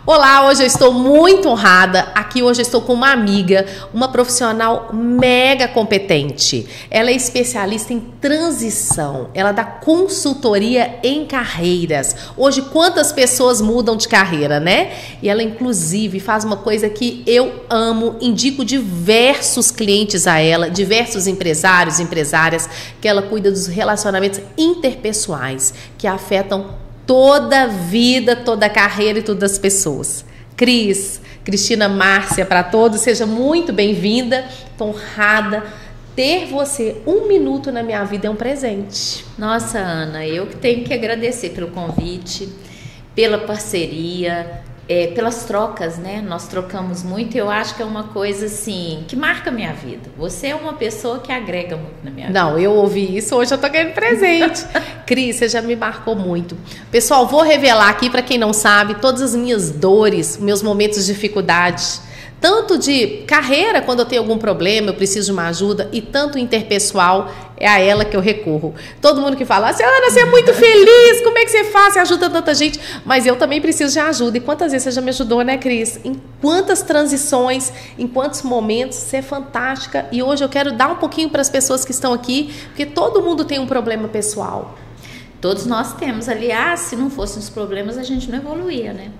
Olá, hoje eu estou muito honrada. Aqui hoje eu estou com uma amiga, uma profissional mega competente. Ela é especialista em transição. Ela dá consultoria em carreiras. Hoje, quantas pessoas mudam de carreira, né? E ela, inclusive, faz uma coisa que eu amo. Indico diversos clientes a ela, diversos empresários, empresárias, que ela cuida dos relacionamentos interpessoais, que afetam toda a vida, toda a carreira e todas as pessoas. Cristina Márcia, para todos, seja muito bem-vinda. Estou honrada. Ter você um minuto na minha vida é um presente. Nossa, Ana, eu que tenho que agradecer pelo convite, pela parceria, pelas trocas, né? Nós trocamos muito e eu acho que é uma coisa, assim, que marca a minha vida. Você é uma pessoa que agrega muito na minha vida. Não, eu ouvi isso, hoje eu tô ganhando presente. Cris, você já me marcou muito. Pessoal, vou revelar aqui, para quem não sabe, todas as minhas dores, meus momentos de dificuldade. Tanto de carreira, quando eu tenho algum problema, eu preciso de uma ajuda, e tanto interpessoal, é a ela que eu recorro. Todo mundo que fala assim, Ana, você é muito feliz, como é que você faz? Você ajuda tanta gente. Mas eu também preciso de ajuda. E quantas vezes você já me ajudou, né, Cris? Em quantas transições, em quantos momentos, você é fantástica. E hoje eu quero dar um pouquinho para as pessoas que estão aqui, porque todo mundo tem um problema pessoal. Todos nós temos. Aliás, se não fossem os problemas, a gente não evoluía, né?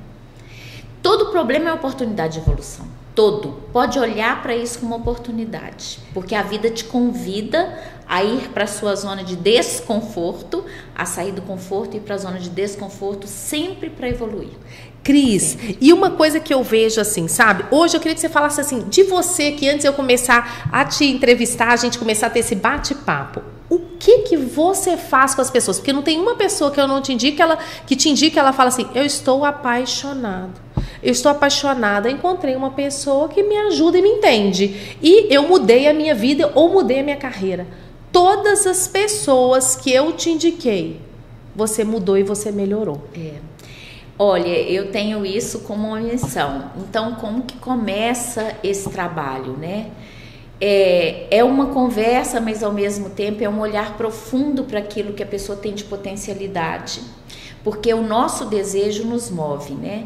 Todo problema é oportunidade de evolução. Todo. Pode olhar para isso como uma oportunidade, porque a vida te convida a ir para a sua zona de desconforto, a sair do conforto e ir para a zona de desconforto, sempre para evoluir. Cris, e uma coisa que eu vejo assim, sabe? Hoje eu queria que você falasse assim, de você, que antes de eu começar a te entrevistar, a gente começar a ter esse bate-papo, o que você faz com as pessoas? Porque não tem uma pessoa que eu não te indique, que te indique, ela fala assim, eu estou apaixonado. Eu estou apaixonada, encontrei uma pessoa que me ajuda e me entende. E eu mudei a minha vida ou mudei a minha carreira. Todas as pessoas que eu te indiquei, você mudou e você melhorou. Olha, eu tenho isso como uma missão. Então, como que começa esse trabalho, né? É uma conversa, mas ao mesmo tempo é um olhar profundo para aquilo que a pessoa tem de potencialidade. Porque o nosso desejo nos move, né?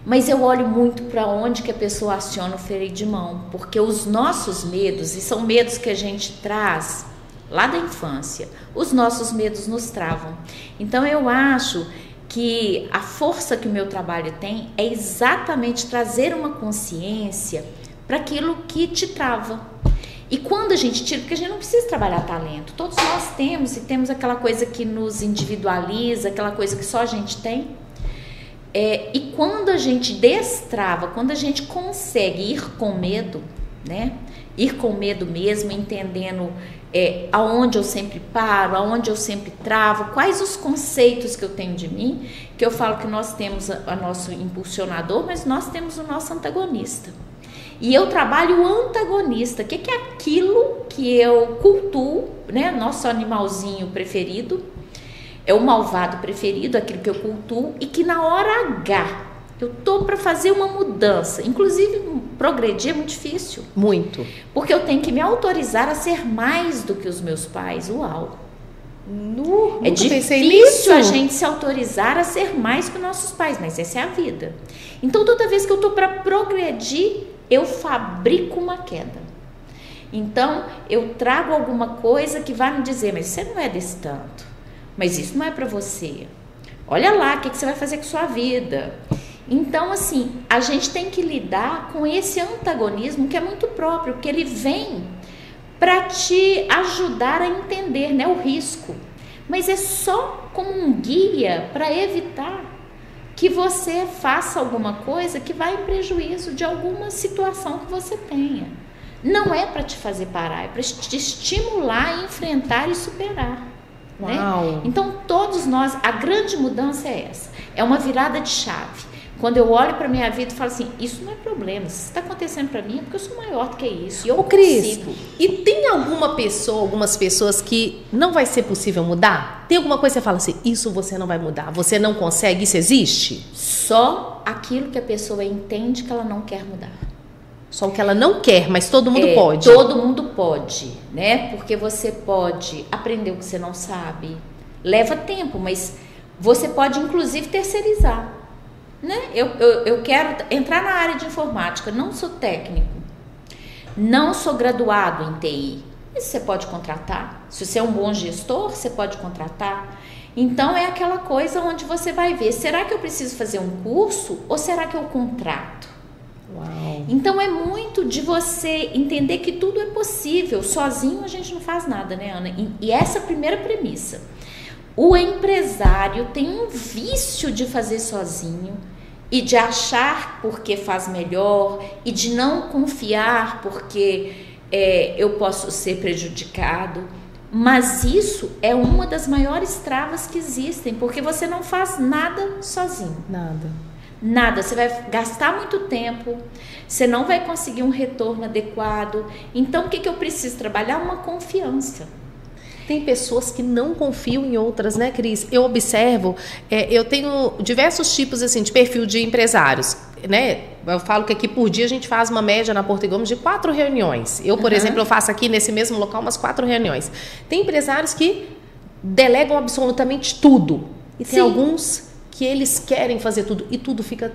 Mas eu olho muito para onde que a pessoa aciona o freio de mão, porque os nossos medos, e são medos que a gente traz lá da infância, os nossos medos nos travam. Então eu acho que a força que o meu trabalho tem é exatamente trazer uma consciência para aquilo que te trava. E quando a gente tira, porque a gente não precisa trabalhar talento, todos nós temos, e temos aquela coisa que nos individualiza, aquela coisa que só a gente tem. E quando a gente destrava, quando a gente consegue ir com medo, né? Ir com medo mesmo, entendendo aonde eu sempre paro, aonde eu sempre travo, quais os conceitos que eu tenho de mim, que eu falo que nós temos o nosso impulsionador, mas nós temos o nosso antagonista. E eu trabalho o antagonista, que é aquilo que eu cultuo, né? Nosso animalzinho preferido. É o malvado preferido, aquilo que eu cultuo, e que na hora H eu tô para fazer uma mudança. Inclusive, progredir é muito difícil. Muito. Porque eu tenho que me autorizar a ser mais do que os meus pais. Uau! É difícil a gente se autorizar a ser mais que nossos pais, mas essa é a vida. Então, toda vez que eu tô para progredir, eu fabrico uma queda. Então, eu trago alguma coisa que vai me dizer, mas você não é desse tanto. Mas isso não é para você. Olha lá, o que você vai fazer com sua vida? Então, assim, a gente tem que lidar com esse antagonismo que é muito próprio, porque ele vem para te ajudar a entender, né, o risco. Mas é só como um guia para evitar que você faça alguma coisa que vai em prejuízo de alguma situação que você tenha. Não é para te fazer parar, é para te estimular a enfrentar e superar. Né? Então todos nós, a grande mudança é essa, é uma virada de chave. Quando eu olho para minha vida e falo assim, isso não é problema, se está acontecendo para mim é porque eu sou maior do que isso. E eu Cris, e tem alguma pessoa, algumas pessoas que não vai ser possível mudar? Tem alguma coisa que você fala assim, isso você não vai mudar, você não consegue, isso existe? Só aquilo que a pessoa entende que ela não quer mudar. Só o que ela não quer, mas todo mundo pode. Todo mundo pode, né? Porque você pode aprender o que você não sabe. Leva tempo, mas você pode inclusive terceirizar. né? Eu quero entrar na área de informática, não sou técnico, não sou graduado em TI. Isso você pode contratar. Se você é um bom gestor, você pode contratar. Então é aquela coisa onde você vai ver, será que eu preciso fazer um curso ou será que eu contrato? Uau. Então é muito de você entender que tudo é possível. Sozinho a gente não faz nada, né, Ana? E essa é a primeira premissa. O empresário tem um vício de fazer sozinho e de achar porque faz melhor e de não confiar porque eu posso ser prejudicado. Mas isso é uma das maiores travas que existem, porque você não faz nada sozinho. Nada, você vai gastar muito tempo, você não vai conseguir um retorno adequado. Então o que eu preciso trabalhar? Uma confiança. Tem pessoas que não confiam em outras, né, Cris? Eu observo, eu tenho diversos tipos assim, de perfil de empresários, né? Eu falo que aqui por dia a gente faz uma média na Porto Gomes de 4 reuniões. Eu, por exemplo, eu faço aqui nesse mesmo local umas 4 reuniões. Tem empresários que delegam absolutamente tudo. E tem alguns que eles querem fazer tudo e tudo fica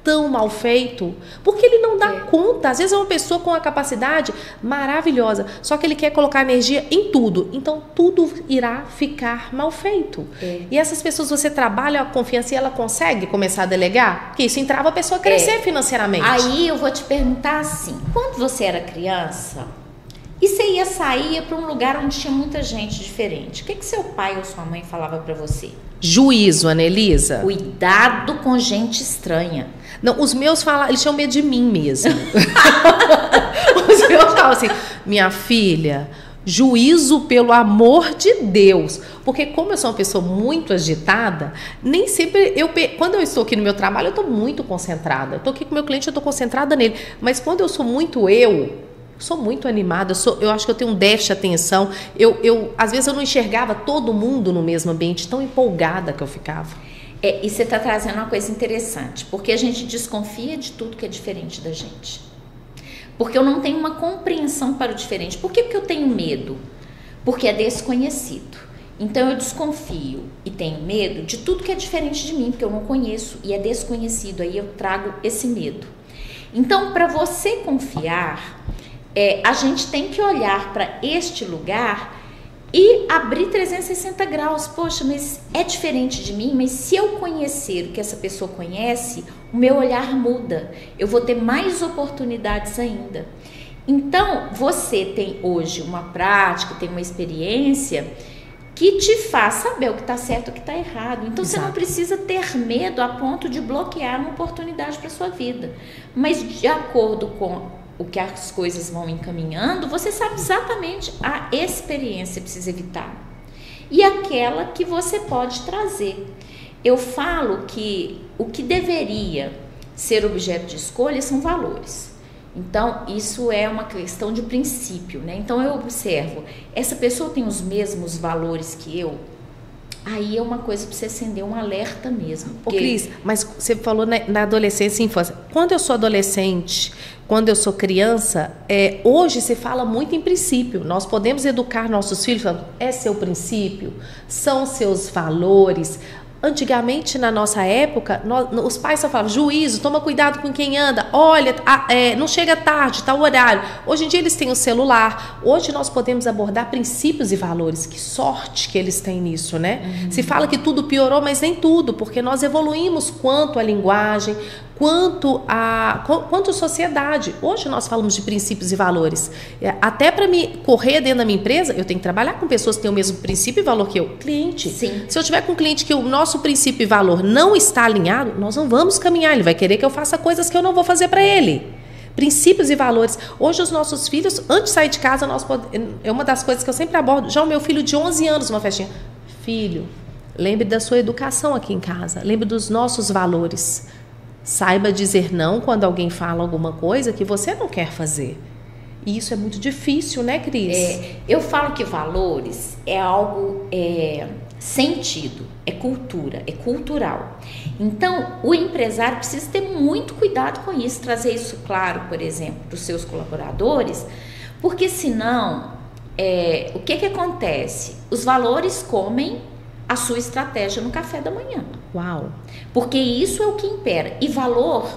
tão mal feito, porque ele não dá conta. Às vezes é uma pessoa com uma capacidade maravilhosa, só que ele quer colocar energia em tudo, então tudo irá ficar mal feito. E essas pessoas, você trabalha a confiança e ela consegue começar a delegar? Porque isso entrava a pessoa a crescer financeiramente. Aí eu vou te perguntar assim, quando você era criança e você ia sair para um lugar onde tinha muita gente diferente, o que seu pai ou sua mãe falava para você? Juízo, Anelisa. Cuidado com gente estranha. Não, os meus falam, eles tinham medo de mim mesmo. Os meus falam assim, minha filha, juízo pelo amor de Deus. Porque como eu sou uma pessoa muito agitada, nem sempre quando eu estou aqui no meu trabalho, eu estou muito concentrada. Eu estou aqui com o meu cliente, eu estou concentrada nele. Mas quando eu sou muito sou muito animada, eu acho que eu tenho um déficit de atenção. Às vezes eu não enxergava todo mundo no mesmo ambiente, tão empolgada que eu ficava. E você está trazendo uma coisa interessante, porque a gente desconfia de tudo que é diferente da gente. Porque eu não tenho uma compreensão para o diferente. Por que eu tenho medo? Porque é desconhecido. Então eu desconfio e tenho medo de tudo que é diferente de mim, porque eu não conheço e é desconhecido. Aí eu trago esse medo. Então, para você confiar, a gente tem que olhar para este lugar e abrir 360 graus. Poxa, mas é diferente de mim, mas se eu conhecer o que essa pessoa conhece, o meu olhar muda. Eu vou ter mais oportunidades ainda. Então, você tem hoje uma prática, tem uma experiência que te faz saber o que está certo e o que está errado. Então, Você não precisa ter medo a ponto de bloquear uma oportunidade para sua vida. Mas, de acordo com o que as coisas vão encaminhando, você sabe exatamente a experiência que precisa evitar e aquela que você pode trazer. Eu falo que o que deveria ser objeto de escolha são valores. Então, isso é uma questão de princípio, né? Então, eu observo, essa pessoa tem os mesmos valores que eu? Aí é uma coisa para você acender um alerta mesmo. Porque... Ô, Cris, mas você falou na adolescência e infância. Quando eu sou adolescente, quando eu sou criança, hoje se fala muito em princípio. Nós podemos educar nossos filhos falando, é seu princípio, são seus valores. Antigamente, na nossa época, os pais só falavam, juízo, toma cuidado com quem anda, olha, não chega tarde, tá o horário. Hoje em dia eles têm o celular, hoje nós podemos abordar princípios e valores. Que sorte que eles têm nisso, né? Se fala que tudo piorou, mas nem tudo, porque nós evoluímos quanto à linguagem, quanto à sociedade. Hoje nós falamos de princípios e valores. Até para me correr dentro da minha empresa, eu tenho que trabalhar com pessoas que têm o mesmo princípio e valor que eu. Cliente. Sim. Se eu tiver com um cliente que o nosso princípio e valor não está alinhado, nós não vamos caminhar. Ele vai querer que eu faça coisas que eu não vou fazer para ele. Princípios e valores. Hoje os nossos filhos, antes de sair de casa, é uma das coisas que eu sempre abordo. Já o meu filho de 11 anos, uma festinha. Filho, lembre da sua educação aqui em casa. Lembre dos nossos valores. Saiba dizer não quando alguém fala alguma coisa que você não quer fazer. E isso é muito difícil, né, Cris? Eu falo que valores é algo sentido, é cultura, é cultural. Então, o empresário precisa ter muito cuidado com isso, trazer isso claro, por exemplo, para os seus colaboradores, porque senão, o que acontece? Os valores comem a sua estratégia no café da manhã. Uau! Porque isso é o que impera. E valor,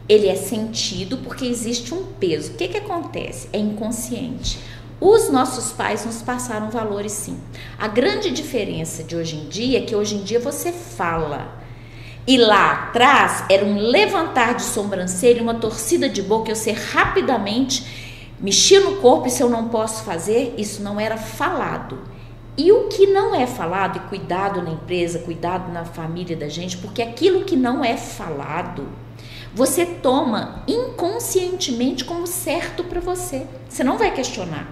ele é sentido porque existe um peso. O que que acontece? É inconsciente. Os nossos pais nos passaram valores, sim. A grande diferença de hoje em dia é que hoje em dia você fala. E lá atrás era um levantar de sobrancelha, uma torcida de boca, eu sei rapidamente mexer no corpo, e se eu não posso fazer, isso não era falado. E o que não é falado, e cuidado na empresa, cuidado na família da gente, porque aquilo que não é falado, você toma inconscientemente como certo para você. Você não vai questionar.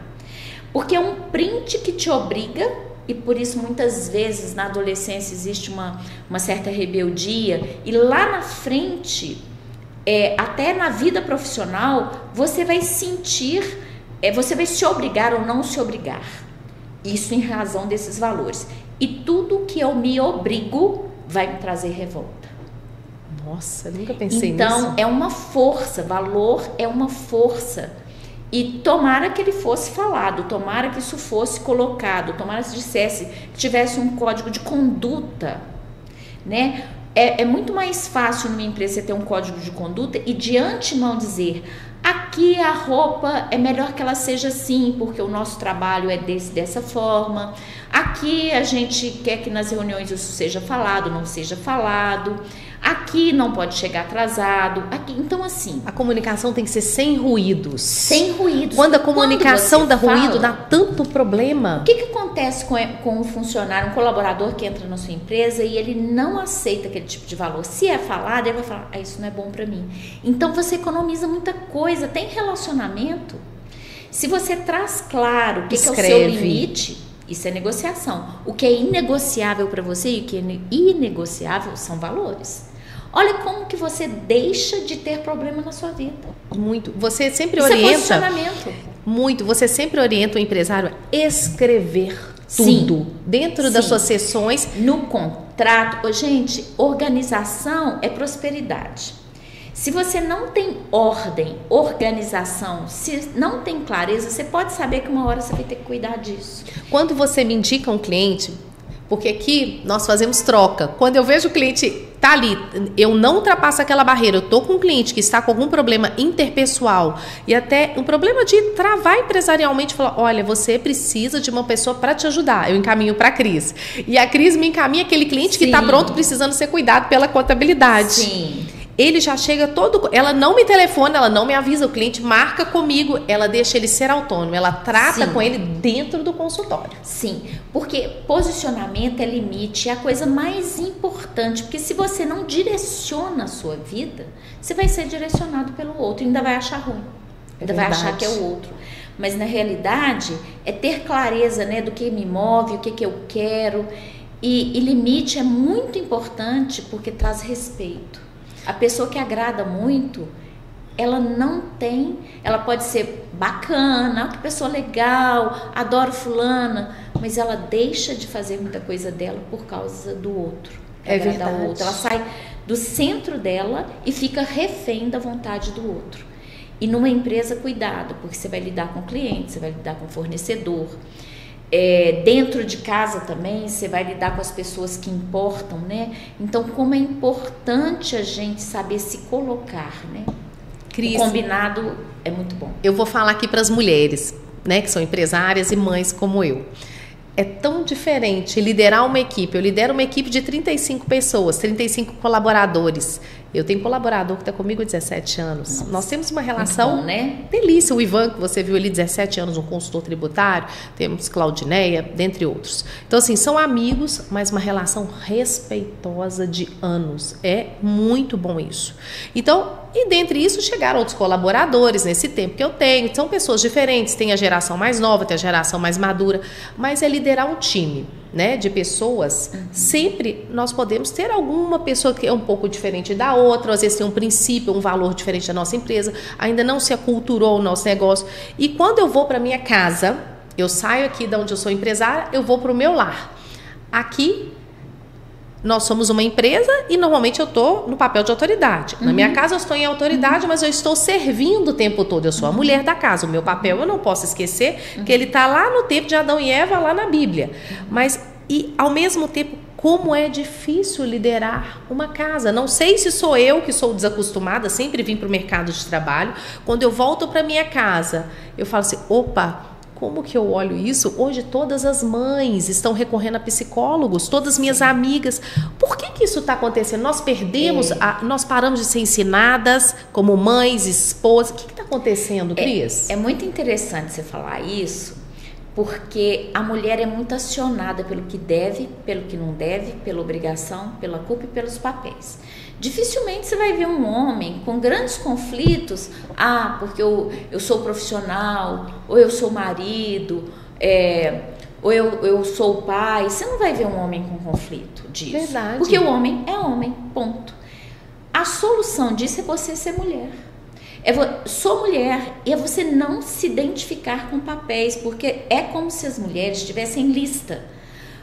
Porque é um print que te obriga, e por isso muitas vezes na adolescência existe uma certa rebeldia, e lá na frente, até na vida profissional, você vai sentir, você vai se obrigar ou não se obrigar. Isso em razão desses valores. E tudo que eu me obrigo vai me trazer revolta. Nossa, eu nunca pensei nisso. Então, é uma força, valor é uma força. E tomara que ele fosse falado, tomara que isso fosse colocado, tomara que dissesse, que tivesse um código de conduta, né? É muito mais fácil numa empresa você ter um código de conduta e de antemão dizer: aqui a roupa é melhor que ela seja assim, porque o nosso trabalho é dessa forma. Aqui a gente quer que nas reuniões isso seja falado, não seja falado. Aqui não pode chegar atrasado. Aqui, então, assim... A comunicação tem que ser sem ruídos. Sem ruídos. Quando a comunicação dá ruído, dá tanto problema. O que acontece com um funcionário, um colaborador que entra na sua empresa e ele não aceita aquele tipo de valor? Se é falado, ele vai falar: isso não é bom para mim. Então, você economiza muita coisa. Tem relacionamento. Se você traz claro o que é o seu limite, isso é negociação. O que é inegociável para você e o que é inegociável são valores. Olha como que você deixa de ter problema na sua vida. Muito. Você sempre isso orienta... é posicionamento. Muito. Você sempre orienta o empresário a escrever tudo. Sim. Dentro das suas sessões. No contrato. Gente, organização é prosperidade. Se você não tem ordem, organização, se não tem clareza, você pode saber que uma hora você vai ter que cuidar disso. Quando você me indica um cliente... Porque aqui nós fazemos troca. Quando eu vejo o cliente tá ali, eu não ultrapasso aquela barreira, eu tô com um cliente que está com algum problema interpessoal e até um problema de travar empresarialmente, falar: olha, você precisa de uma pessoa para te ajudar. Eu encaminho para a Cris. E a Cris me encaminha aquele cliente que está pronto, precisando ser cuidado pela contabilidade. Sim. Ele já chega todo... Ela não me telefona, ela não me avisa, o cliente marca comigo, ela deixa ele ser autônomo, ela trata com ele dentro do consultório. Sim, porque posicionamento é limite, é a coisa mais importante, porque se você não direciona a sua vida, você vai ser direcionado pelo outro, ainda vai achar ruim, ainda vai achar que é o outro. Mas na realidade, é ter clareza, né, do que me move, o que eu quero, e limite é muito importante porque traz respeito. A pessoa que agrada muito, ela não tem, ela pode ser bacana, que pessoa legal, adoro fulana, mas ela deixa de fazer muita coisa dela por causa do outro. É verdade. O outro. Ela sai do centro dela e fica refém da vontade do outro. E numa empresa, cuidado, porque você vai lidar com o cliente, você vai lidar com o fornecedor. Dentro de casa também, você vai lidar com as pessoas que importam, né? Então, como é importante a gente saber se colocar, né? Cris, o combinado é muito bom. Eu vou falar aqui para as mulheres, né, que são empresárias e mães como eu. É tão diferente liderar uma equipe. Eu lidero uma equipe de 35 pessoas, 35 colaboradores. Eu tenho colaborador que está comigo há 17 anos. Nossa, nós temos uma relação bom, né? delícia. O Ivan, que você viu ali, 17 anos, um consultor tributário. Temos Claudineia, dentre outros. Então, assim, são amigos, mas uma relação respeitosa de anos. É muito bom isso. Então, e dentre isso chegaram outros colaboradores nesse tempo que eu tenho. São pessoas diferentes. Tem a geração mais nova, tem a geração mais madura. Mas é liderar um time, né, de pessoas. Sempre nós podemos ter alguma pessoa que é um pouco diferente da outra, às vezes tem um princípio, um valor diferente da nossa empresa, ainda não se aculturou o nosso negócio. E quando eu vou para minha casa, eu saio aqui de onde eu sou empresária, eu vou para o meu lar. Aqui nós somos uma empresa e normalmente eu estou no papel de autoridade. Na minha casa eu estou em autoridade, mas eu estou servindo o tempo todo. Eu sou a mulher da casa. O meu papel eu não posso esquecer que ele está lá no tempo de Adão e Eva, lá na Bíblia. Mas E, ao mesmo tempo, como é difícil liderar uma casa. Não sei se sou eu que sou desacostumada, sempre vim para o mercado de trabalho. Quando eu volto para minha casa, eu falo assim, opa, como que eu olho isso? Hoje todas as mães estão recorrendo a psicólogos, todas as minhas amigas. Por que isso está acontecendo? Nós perdemos, nós paramos de ser ensinadas como mães, esposas. O que está acontecendo, Cris? É muito interessante você falar isso, porque a mulher é muito acionada pelo que deve, pelo que não deve, pela obrigação, pela culpa e pelos papéis. Dificilmente você vai ver um homem com grandes conflitos, porque eu sou profissional, ou eu sou marido, ou eu sou o pai. Você não vai ver um homem com conflito disso. Verdade. Porque o homem é homem, ponto. A solução disso é você ser mulher. Sou mulher e é você não se identificar com papéis, porque é como se as mulheres tivessem lista.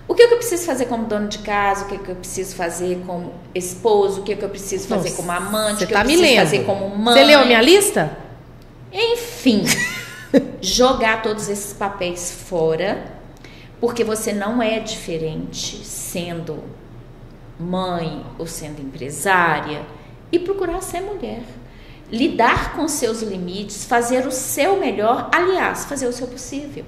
O que eu preciso fazer como dona de casa, o que eu preciso fazer como esposo, o que eu preciso fazer como amante, o que eu preciso fazer como mãe. Você leu a minha lista? Enfim, jogar todos esses papéis fora, porque você não é diferente sendo mãe ou sendo empresária, e procurar ser mulher. Lidar com seus limites, fazer o seu melhor, aliás, fazer o seu possível.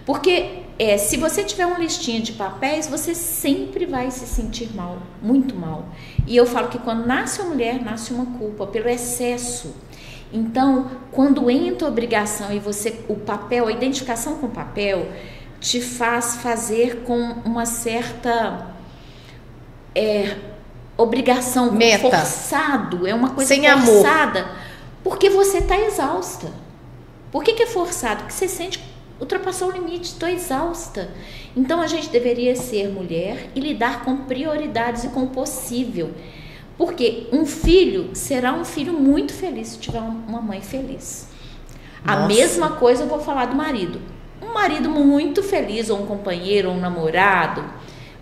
Porque se você tiver uma listinha de papéis, você sempre vai se sentir mal, muito mal. E eu falo que quando nasce uma mulher, nasce uma culpa pelo excesso. Então, quando entra a obrigação e o papel, a identificação com o papel, te faz fazer com uma certa obrigação, meta, forçado, é uma coisa sem forçada, amor. Porque você está exausta. Por que é forçado? Porque você sente que ultrapassou o limite, estou exausta. Então a gente deveria ser mulher e lidar com prioridades e com o possível. Porque um filho será um filho muito feliz se tiver uma mãe feliz. Nossa. A mesma coisa eu vou falar do marido. Um marido muito feliz, ou um companheiro, ou um namorado,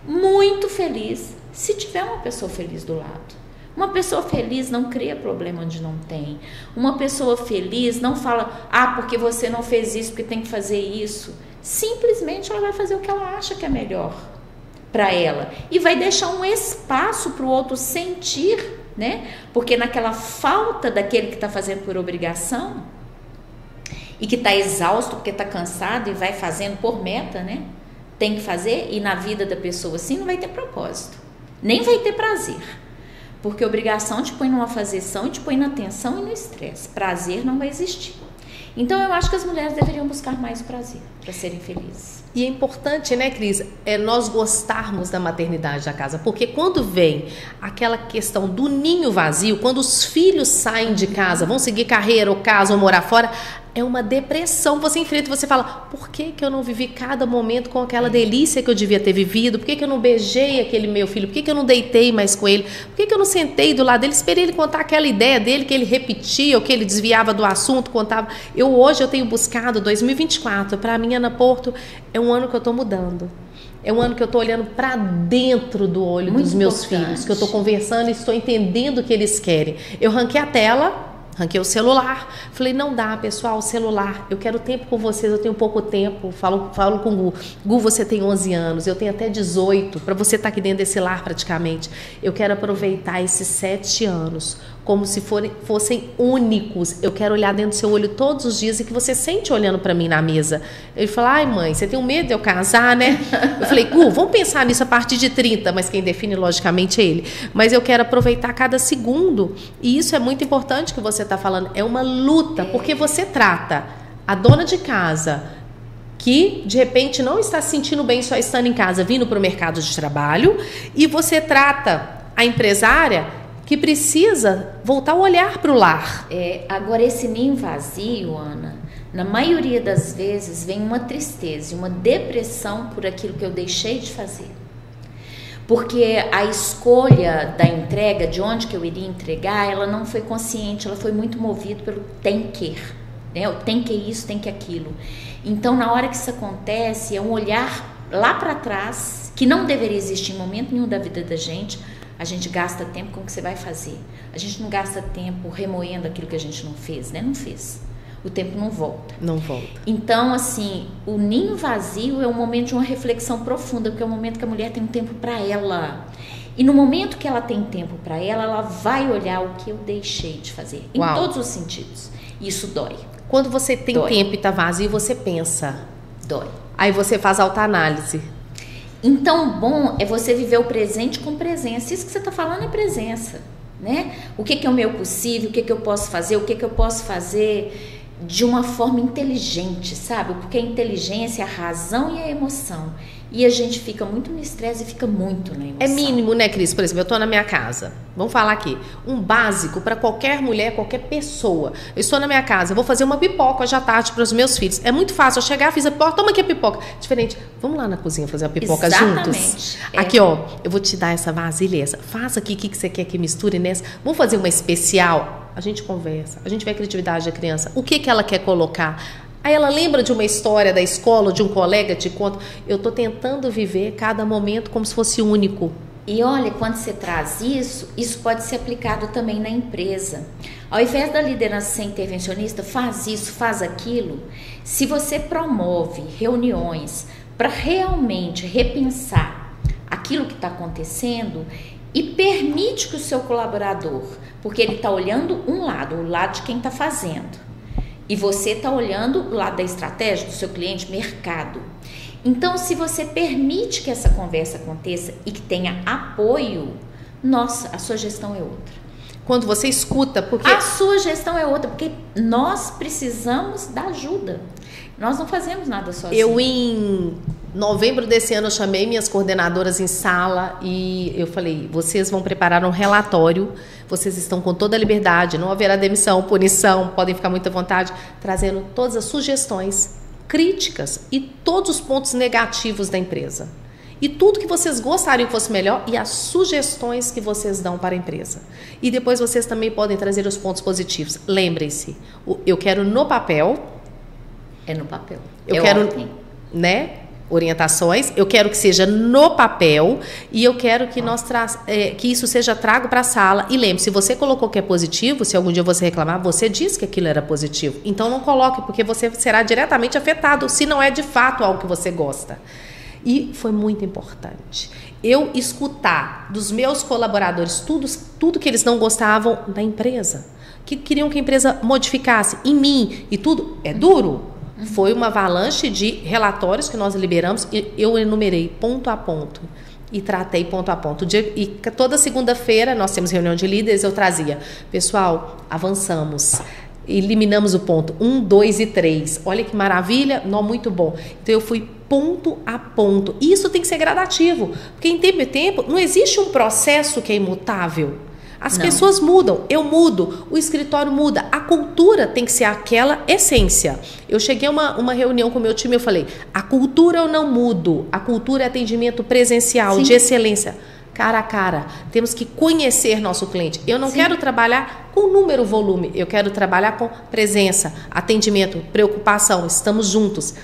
muito feliz, se tiver uma pessoa feliz do lado. Uma pessoa feliz não cria problema onde não tem. Uma pessoa feliz não fala, porque você não fez isso, porque tem que fazer isso. Simplesmente ela vai fazer o que ela acha que é melhor para ela. E vai deixar um espaço para o outro sentir, né? Porque naquela falta daquele que está fazendo por obrigação e que está exausto porque está cansado e vai fazendo por meta, né? Tem que fazer, e na vida da pessoa assim não vai ter propósito. Nem vai ter prazer. Porque obrigação te põe numa fazeção e te põe na tensão e no estresse. Prazer não vai existir. Então eu acho que as mulheres deveriam buscar mais prazer para serem felizes. E é importante, né, Cris, nós gostarmos da maternidade da casa. Porque quando vem aquela questão do ninho vazio, quando os filhos saem de casa, vão seguir carreira ou casa ou morar fora, é uma depressão. Você enfrenta, você fala, por que eu não vivi cada momento com aquela delícia que eu devia ter vivido? Por que eu não beijei aquele meu filho? Por que eu não deitei mais com ele? Por que eu não sentei do lado dele, esperei ele contar aquela ideia dele que ele repetia ou que ele desviava do assunto, contava? Hoje eu tenho buscado 2024, para mim, Ana Porto, é um ano que eu estou mudando. É um ano que eu estou olhando para dentro do olho dos meus filhos, que eu estou conversando e estou entendendo o que eles querem. Eu ranquei a tela, ranquei o celular, falei, não dá, pessoal, o celular, eu quero tempo com vocês, eu tenho pouco tempo, falo com o Gu, você tem 11 anos, eu tenho até 18, para você estar aqui dentro desse lar praticamente, eu quero aproveitar esses 7 anos, como se fossem únicos, eu quero olhar dentro do seu olho todos os dias e que você sente olhando para mim na mesa. Ele falou, ai mãe, você tem um medo de eu casar, né? Eu falei, Gu, vamos pensar nisso a partir de 30, mas quem define logicamente é ele. Mas eu quero aproveitar cada segundo, e isso é muito importante que você está falando, é uma luta, porque você trata a dona de casa que de repente não está se sentindo bem só estando em casa, vindo para o mercado de trabalho, e você trata a empresária que precisa voltar o olhar para o lar. Agora, esse ninho vazio, Ana, na maioria das vezes vem uma tristeza, uma depressão por aquilo que eu deixei de fazer. Porque a escolha da entrega, de onde que eu iria entregar, ela não foi consciente, ela foi muito movida pelo tem que, né? Tem que isso, tem que aquilo. Então, na hora que isso acontece, é um olhar lá para trás, que não deveria existir em momento nenhum da vida da gente. A gente gasta tempo com o que você vai fazer. A gente não gasta tempo remoendo aquilo que a gente não fez, né? Não fez. o tempo não volta. Não volta. Então, assim, o ninho vazio é um momento de uma reflexão profunda, porque é o momento que a mulher tem um tempo para ela. E no momento que ela tem tempo para ela vai olhar o que eu deixei de fazer, em todos os sentidos. E isso dói. Quando você tem tempo e tá vazio, você pensa. Dói. Aí você faz autoanálise. Então, bom é você viver o presente com presença. Isso que você está falando é presença, né? O que é o meu possível, o que eu posso fazer, o que eu posso fazer de uma forma inteligente, sabe? Porque a inteligência é a razão e a emoção. E a gente fica muito no estresse e fica muito na emoção. É mínimo, né, Cris? Por exemplo, eu estou na minha casa. Vamos falar aqui. Um básico para qualquer mulher, qualquer pessoa. Eu estou na minha casa, eu vou fazer uma pipoca hoje à tarde para os meus filhos. É muito fácil. Eu chegar, fiz a pipoca, toma aqui a pipoca. Diferente. Vamos lá na cozinha fazer a pipoca juntos? Aqui, ó. Eu vou te dar essa vasilha essa. Faça aqui o que você quer que misture nessa. Vamos fazer uma especial? A gente conversa. A gente vê a criatividade da criança. O que ela quer colocar? Aí ela lembra de uma história da escola, de um colega, te conta. Eu estou tentando viver cada momento como se fosse único. E olha, quando você traz isso pode ser aplicado também na empresa. Ao invés da liderança ser intervencionista, faz isso, faz aquilo. Se você promove reuniões para realmente repensar aquilo que está acontecendo e permite que o seu colaborador, porque ele está olhando um lado, o lado de quem está fazendo. E você está olhando o lado da estratégia do seu cliente, mercado. Então, se você permite que essa conversa aconteça e que tenha apoio, nossa, a sua gestão é outra. Quando você escuta, porque... A sua gestão é outra, porque nós precisamos da ajuda. Nós não fazemos nada sozinhos. Eu, em novembro desse ano, eu chamei minhas coordenadoras em sala e eu falei, vocês vão preparar um relatório, vocês estão com toda a liberdade, não haverá demissão, punição, podem ficar muito à vontade, trazendo todas as sugestões, críticas e todos os pontos negativos da empresa. E tudo que vocês gostariam que fosse melhor e as sugestões que vocês dão para a empresa. E depois vocês também podem trazer os pontos positivos. Lembrem-se, eu quero no papel... É no papel. Eu quero, né, orientações, eu quero que seja no papel e eu quero que que isso seja trago para a sala. E lembre, se você colocou que é positivo, se algum dia você reclamar, você disse que aquilo era positivo. Então não coloque, porque você será diretamente afetado se não é de fato algo que você gosta. E foi muito importante eu escutar dos meus colaboradores tudo que eles não gostavam da empresa, que queriam que a empresa modificasse em mim e tudo. É duro. Foi uma avalanche de relatórios que nós liberamos e eu enumerei ponto a ponto e tratei ponto a ponto. E toda segunda-feira nós temos reunião de líderes, eu trazia, pessoal, avançamos, eliminamos o ponto 1, 2 e 3. Olha que maravilha, não, muito bom. Então eu fui ponto a ponto. E isso tem que ser gradativo, porque em tempo e tempo não existe um processo que é imutável. As pessoas mudam, eu mudo, o escritório muda, a cultura tem que ser aquela essência. Eu cheguei a uma reunião com o meu time e eu falei, a cultura eu não mudo, a cultura é atendimento presencial, de excelência, cara a cara. Temos que conhecer nosso cliente. Eu não quero trabalhar com número, volume, eu quero trabalhar com presença, atendimento, preocupação, estamos juntos.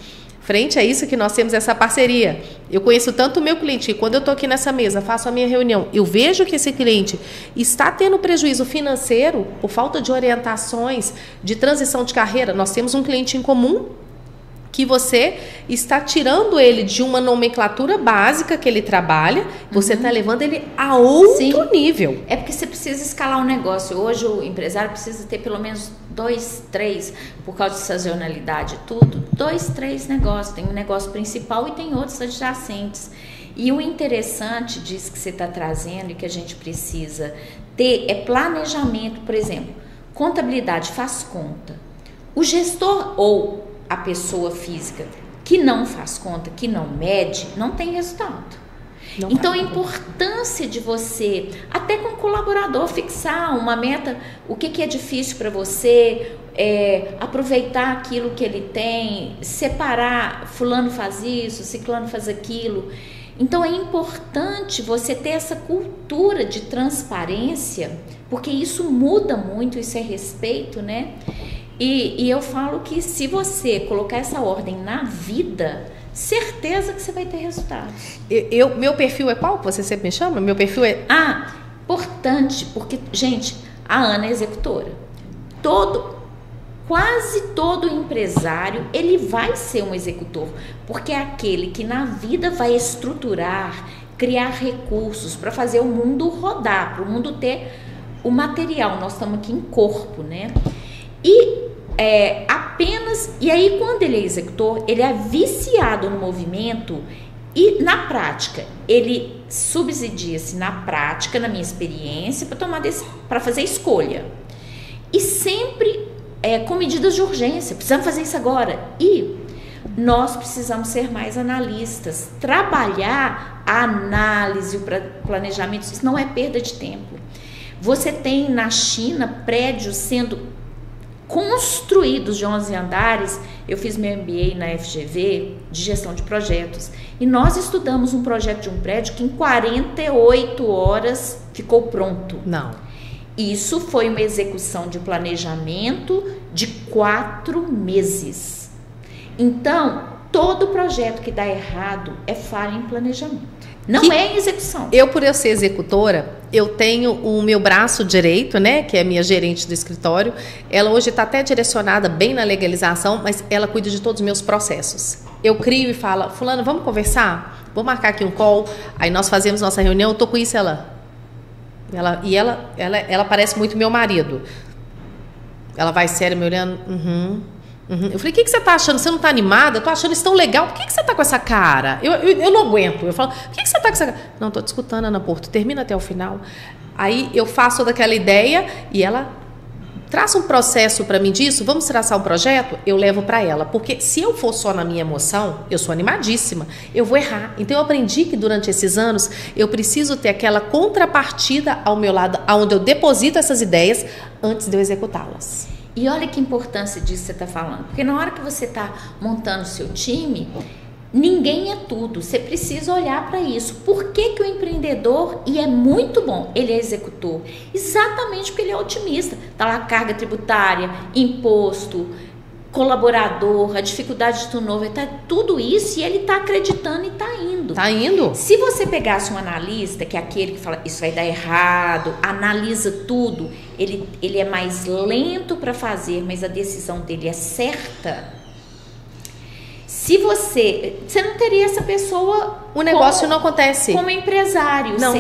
Frente a isso que nós temos essa parceria. Eu conheço tanto o meu cliente que quando eu estou aqui nessa mesa, faço a minha reunião, eu vejo que esse cliente está tendo prejuízo financeiro por falta de orientações, de transição de carreira. Nós temos um cliente em comum que você está tirando ele de uma nomenclatura básica que ele trabalha, você está levando ele a outro nível. É porque você precisa escalar o negócio. Hoje o empresário precisa ter pelo menos 2, 3, por causa de sazonalidade e tudo, 2, 3 negócios. Tem um negócio principal e tem outros adjacentes. E o interessante disso que você está trazendo e que a gente precisa ter é planejamento. Por exemplo, contabilidade faz conta. O gestor ou a pessoa física que não faz conta, que não mede, não tem resultado. Então, a importância de você, até com o colaborador, fixar uma meta, o que é difícil para você, aproveitar aquilo que ele tem, separar, fulano faz isso, ciclano faz aquilo. Então, é importante você ter essa cultura de transparência, porque isso muda muito, isso é respeito, né? E eu falo que se você colocar essa ordem na vida, certeza que você vai ter resultados. Meu perfil é qual? Você sempre me chama? Meu perfil é... Importante, porque, gente, a Ana é executora. quase todo empresário, ele vai ser um executor, porque é aquele que na vida vai estruturar, criar recursos para fazer o mundo rodar, para o mundo ter o material. Nós estamos aqui em corpo, né? E e aí quando ele é executor, ele é viciado no movimento e na prática, ele subsidia-se na prática, na minha experiência, para fazer escolha. E sempre com medidas de urgência, precisamos fazer isso agora. E nós precisamos ser mais analistas, trabalhar a análise, o planejamento, isso não é perda de tempo. Você tem na China prédios sendo construídos de 11 andares. Eu fiz meu MBA na FGV de gestão de projetos e nós estudamos um projeto de um prédio que em 48 horas ficou pronto. Não. Isso foi uma execução de planejamento de 4 meses. Então, todo projeto que dá errado é falha em planejamento. Não é em execução. Por eu ser executora, eu tenho o meu braço direito, né, que é a minha gerente do escritório. Ela hoje está até direcionada bem na legalização, mas ela cuida de todos os meus processos. Eu crio e falo, fulano, vamos conversar? Vou marcar aqui um call. Aí nós fazemos nossa reunião, eu tô com isso, ela parece muito meu marido. Ela vai séria me olhando, Eu falei, o que você tá achando? Você não tá animada? Eu tô achando isso tão legal. Por que você tá com essa cara? Eu não aguento. Eu falo, por que você tá com essa cara? Não, tô te escutando, Ana Porto. Termina até o final. Aí eu faço daquela ideia e ela traça um processo para mim disso. Vamos traçar um projeto? Eu levo para ela. Porque se eu for só na minha emoção, eu sou animadíssima, eu vou errar. Então eu aprendi que durante esses anos eu preciso ter aquela contrapartida ao meu lado, onde eu deposito essas ideias antes de eu executá-las. E olha que importância disso que você está falando, porque na hora que você está montando o seu time, ninguém é tudo, você precisa olhar para isso. Por que que o empreendedor, e é muito bom, ele é executor? Exatamente porque ele é otimista. Está lá carga tributária, imposto, colaborador, a dificuldade de turnover, tá tudo isso e ele está acreditando e está indo. Está indo? Se você pegasse um analista, que é aquele que fala, isso vai dar errado, analisa tudo, ele é mais lento para fazer, mas a decisão dele é certa. Se você não teria essa pessoa... O negócio não acontece. Como empresário. Não.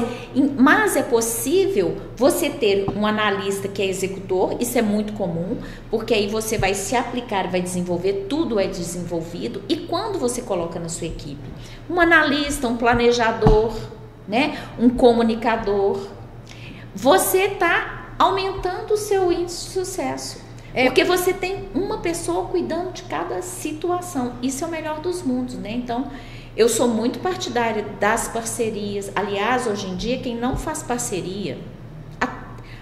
Mas é possível você ter um analista que é executor, isso é muito comum, porque aí você vai se aplicar, vai desenvolver, tudo é desenvolvido. E quando você coloca na sua equipe um analista, um planejador, né, um comunicador, você está aumentando o seu índice de sucesso. Porque você tem uma pessoa cuidando de cada situação. Isso é o melhor dos mundos, né? Então, eu sou muito partidária das parcerias. Aliás, hoje em dia, quem não faz parceria,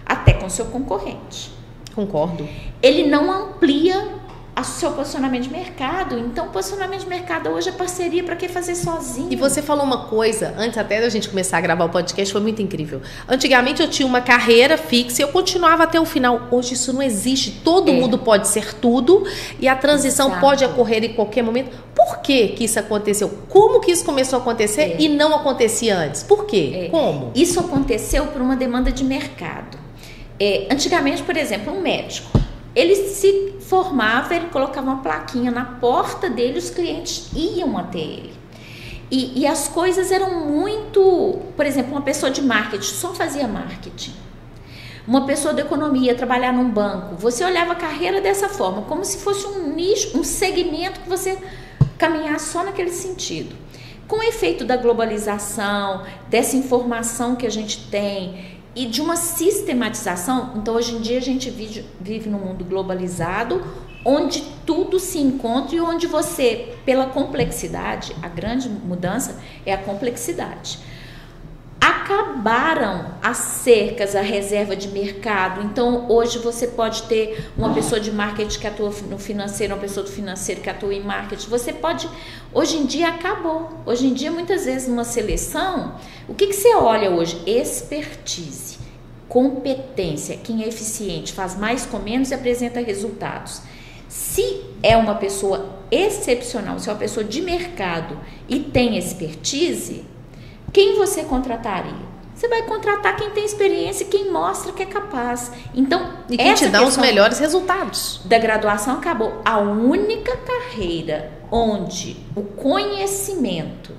até com seu concorrente. Concordo. Ele não amplia o seu posicionamento de mercado. Então, posicionamento de mercado hoje é parceria, para que fazer sozinho? E você falou uma coisa, antes até da gente começar a gravar o podcast, foi muito incrível. Antigamente eu tinha uma carreira fixa e eu continuava até o final. Hoje isso não existe. Todo mundo pode ser tudo e a transição pode ocorrer em qualquer momento. Por que que isso aconteceu? Como que isso começou a acontecer e não acontecia antes? Por quê? Como? Isso aconteceu por uma demanda de mercado. Antigamente, por exemplo, um médico, ele se formava, ele colocava uma plaquinha na porta dele, os clientes iam até ele. E as coisas eram muito... Por exemplo, uma pessoa de marketing só fazia marketing. Uma pessoa de economia trabalhar num banco, você olhava a carreira dessa forma, como se fosse um nicho, um segmento que você caminhasse só naquele sentido. Com o efeito da globalização, dessa informação que a gente tem... E de uma sistematização, então hoje em dia a gente vive num mundo globalizado, onde tudo se encontra e onde você, pela complexidade, a grande mudança é a complexidade. Acabaram as cercas, a reserva de mercado, então hoje você pode ter uma pessoa de marketing que atua no financeiro, uma pessoa do financeiro que atua em marketing, você pode... Hoje em dia acabou. Hoje em dia, muitas vezes, numa seleção, o que você olha hoje? Expertise, competência, quem é eficiente, faz mais com menos e apresenta resultados. Se é uma pessoa excepcional, se é uma pessoa de mercado e tem expertise, quem você contrataria? Você vai contratar quem tem experiência e quem mostra que é capaz. Então, e quem te dá os melhores resultados. Da graduação acabou. A única carreira onde o conhecimento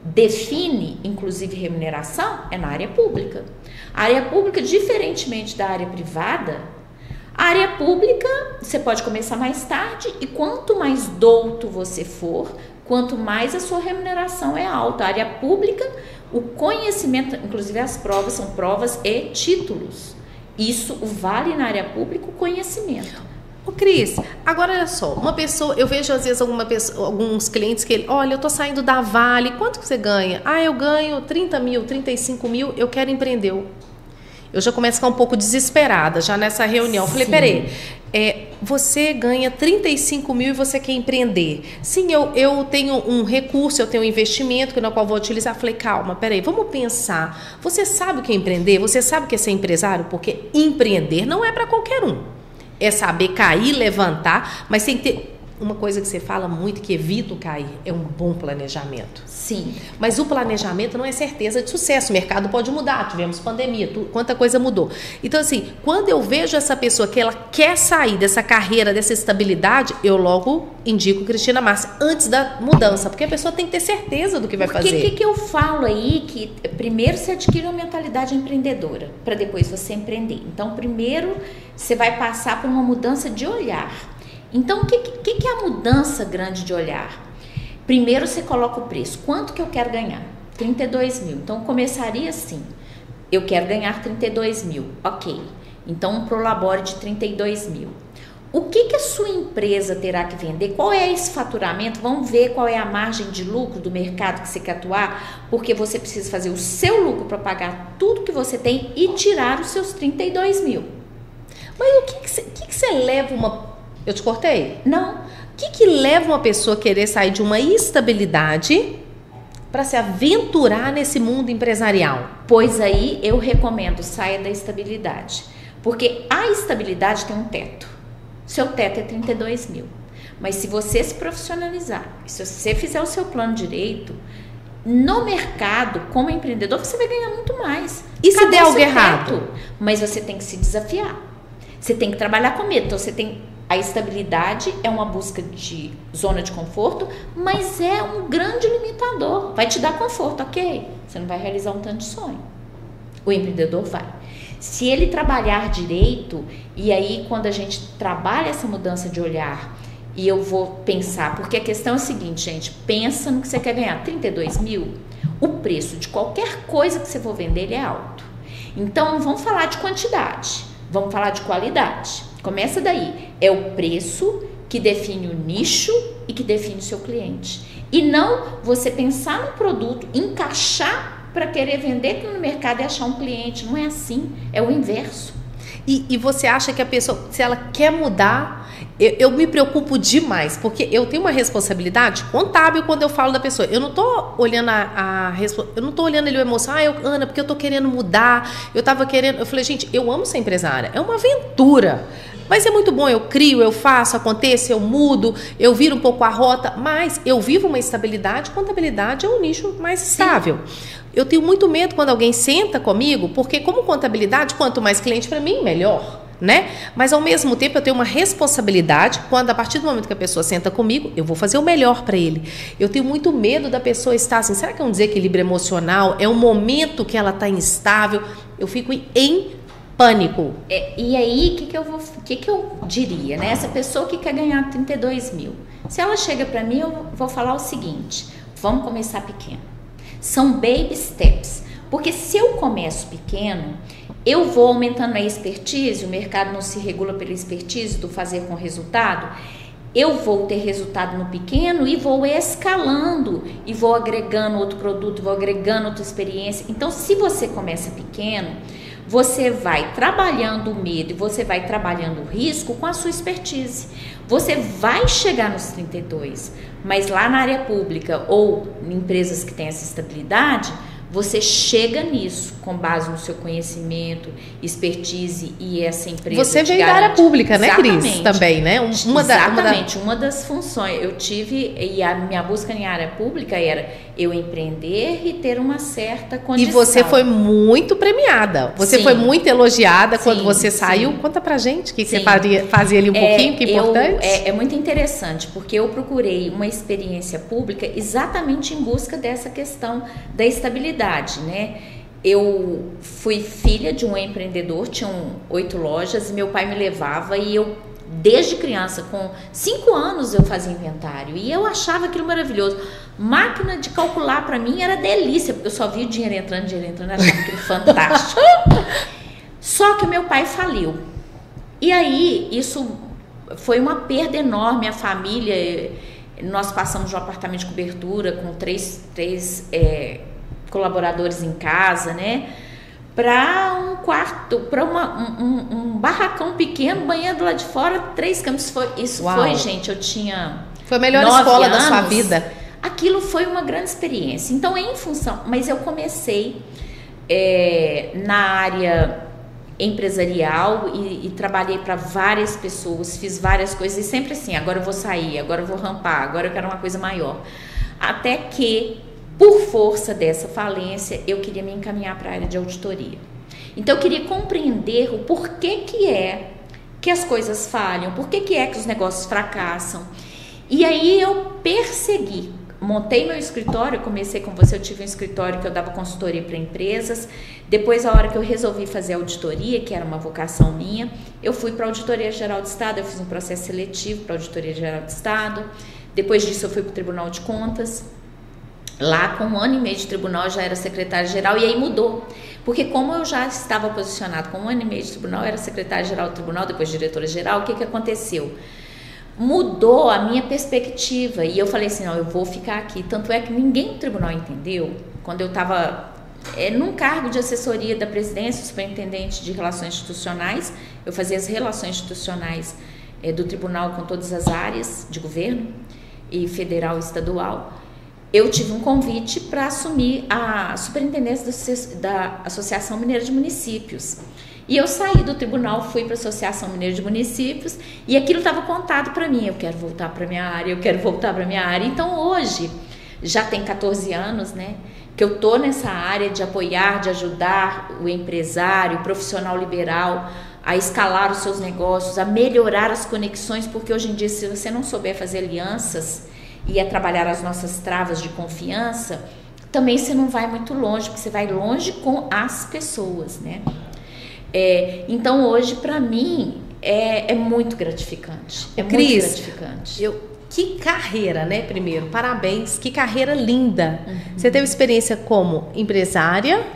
define, inclusive, remuneração, é na área pública. A área pública, diferentemente da área privada, a área pública você pode começar mais tarde e quanto mais douto você for, quanto mais a sua remuneração é alta. A área pública, o conhecimento, inclusive as provas são provas e títulos. Isso vale na área pública o conhecimento. Ô Cris, agora olha só, uma pessoa, eu vejo às vezes alguns clientes que, olha, eu tô saindo da Vale, quanto que você ganha? Ah, eu ganho 30 mil, 35 mil, eu quero empreender. Eu já começo a ficar um pouco desesperada, já nessa reunião. Eu falei, peraí, você ganha 35 mil e você quer empreender. Sim, eu tenho um recurso, eu tenho um investimento no qual vou utilizar. Eu falei, calma, peraí, vamos pensar. Você sabe o que é empreender? Você sabe o que é ser empresário? Porque empreender não é para qualquer um. É saber cair, levantar, mas tem que ter... Uma coisa que você fala muito que evita o cair é um bom planejamento. Sim. Mas o planejamento não é certeza de sucesso. O mercado pode mudar, tivemos pandemia, quanta coisa mudou. Então, assim, quando eu vejo essa pessoa que ela quer sair dessa carreira, dessa estabilidade, eu logo indico Cristina Márcia antes da mudança, porque a pessoa tem que ter certeza do que vai fazer. Porque o que eu falo aí, que primeiro você adquire uma mentalidade empreendedora, para depois você empreender. Então, primeiro você vai passar por uma mudança de olhar. Então, o que é a mudança grande de olhar? Primeiro você coloca o preço. Quanto que eu quero ganhar? 32 mil. Então, começaria assim. Eu quero ganhar 32 mil. Ok. Então, um prolabore de 32 mil. O que a sua empresa terá que vender? Qual é esse faturamento? Vamos ver qual é a margem de lucro do mercado que você quer atuar, porque você precisa fazer o seu lucro para pagar tudo que você tem e tirar os seus 32 mil. Mas o que você leva uma... Eu te cortei? Não. O que leva uma pessoa a querer sair de uma estabilidade para se aventurar nesse mundo empresarial? Pois aí eu recomendo, saia da estabilidade. Porque a estabilidade tem um teto. Seu teto é 32 mil. Mas se você se profissionalizar, se você fizer o seu plano direito, no mercado, como empreendedor, você vai ganhar muito mais. E se der algo errado? Mas você tem que se desafiar. Você tem que trabalhar com medo. Então, você tem... A estabilidade é uma busca de zona de conforto, mas é um grande limitador. Vai te dar conforto, ok? Você não vai realizar um tanto de sonho. O empreendedor vai. Se ele trabalhar direito, e aí quando a gente trabalha essa mudança de olhar, e eu vou pensar, porque a questão é a seguinte, gente, pensa no que você quer ganhar, 32 mil, o preço de qualquer coisa que você for vender, ele é alto. Então, não vamos falar de quantidade, vamos falar de qualidade. Começa daí, é o preço que define o nicho e que define o seu cliente. E não você pensar no produto, encaixar para querer vender no mercado e achar um cliente. Não é assim, é o inverso. E você acha que a pessoa, se ela quer mudar... Eu me preocupo demais, porque eu tenho uma responsabilidade contábil quando eu falo da pessoa. Eu não tô olhando eu não tô olhando ele o emocional. Ana, porque eu tô querendo mudar, eu falei, gente, eu amo ser empresária, é uma aventura. Mas é muito bom, eu crio, eu faço, aconteça, eu mudo, eu viro um pouco a rota, mas eu vivo uma estabilidade, contabilidade é um nicho mais estável. Eu tenho muito medo quando alguém senta comigo, porque como contabilidade, quanto mais cliente para mim, melhor, né? Mas ao mesmo tempo eu tenho uma responsabilidade, quando a partir do momento que a pessoa senta comigo, eu vou fazer o melhor para ele. Eu tenho muito medo da pessoa estar assim, será que é um desequilíbrio emocional? É um momento que ela está instável? Eu fico em pânico. E aí, o que eu diria, né? Essa pessoa que quer ganhar 32 mil, se ela chega para mim, eu vou falar o seguinte, vamos começar pequeno. São baby steps, porque se eu começo pequeno, eu vou aumentando a expertise, o mercado não se regula pela expertise do fazer com resultado, eu vou ter resultado no pequeno e vou escalando, e vou agregando outro produto, vou agregando outra experiência. Então, se você começa pequeno, você vai trabalhando o medo e você vai trabalhando o risco com a sua expertise. Você vai chegar nos 32, mas lá na área pública ou em empresas que têm essa estabilidade, você chega nisso com base no seu conhecimento, expertise e essa empresa. Você veio da área pública, né, Cris? Também, né? Exatamente, uma das funções. Eu tive, e a minha busca em área pública era, eu empreender e ter uma certa condição. E você foi muito premiada. Você foi muito elogiada quando você saiu. Sim. Conta pra gente o que você fazia ali um pouquinho, que é importante. É muito interessante, porque eu procurei uma experiência pública exatamente em busca dessa questão da estabilidade, né? Eu fui filha de um empreendedor, tinham 8 lojas, e meu pai me levava e eu, desde criança, com 5 anos, eu fazia inventário. E eu achava aquilo maravilhoso. Máquina de calcular para mim era delícia, porque eu só via o dinheiro entrando, eu achava aquilo fantástico. Só que meu pai faliu. E aí, isso foi uma perda enorme. A família, nós passamos de um apartamento de cobertura com três colaboradores em casa, né? Para um quarto, para um barracão pequeno, banheiro lá de fora, 3 camas. Isso foi, gente, eu tinha. Foi a melhor escola da sua vida. Aquilo foi uma grande experiência. Então, em função. Mas eu comecei na área empresarial e trabalhei para várias pessoas, fiz várias coisas, e sempre assim: agora eu vou sair, agora eu vou rampar, agora eu quero uma coisa maior. Até que, por força dessa falência, eu queria me encaminhar para a área de auditoria. Então, eu queria compreender o porquê que as coisas falham, porquê que os negócios fracassam. E aí eu persegui, montei meu escritório, comecei com você, eu tive um escritório que eu dava consultoria para empresas. Depois, a hora que eu resolvi fazer auditoria, que era uma vocação minha, eu fui para a Auditoria Geral do Estado, eu fiz um processo seletivo para a Auditoria Geral do Estado. Depois disso, eu fui para o Tribunal de Contas. Lá, com 1 ano e meio de tribunal, eu já era secretária-geral, e aí mudou. Porque como eu já estava posicionado com 1 ano e meio de tribunal, eu era secretária-geral do tribunal, depois diretora-geral, o que aconteceu? Mudou a minha perspectiva, e eu falei assim: não, eu vou ficar aqui. Tanto é que ninguém no tribunal entendeu, quando eu estava num cargo de assessoria da presidência, superintendente de relações institucionais, eu fazia as relações institucionais do tribunal com todas as áreas de governo, e federal e estadual. Eu tive um convite para assumir a superintendência da Associação Mineira de Municípios. E eu saí do tribunal, fui para a Associação Mineira de Municípios, e aquilo estava contado para mim: eu quero voltar para minha área, eu quero voltar para minha área. Então, hoje, já tem 14 anos, né, que eu estou nessa área de apoiar, de ajudar o empresário, o profissional liberal a escalar os seus negócios, a melhorar as conexões, porque hoje em dia, se você não souber fazer alianças e a trabalhar as nossas travas de confiança, também você não vai muito longe, porque você vai longe com as pessoas, né? Então, hoje, para mim, é muito gratificante. É Cris, muito gratificante. Que carreira, né? Primeiro, parabéns, que carreira linda. Você teve experiência como empresária,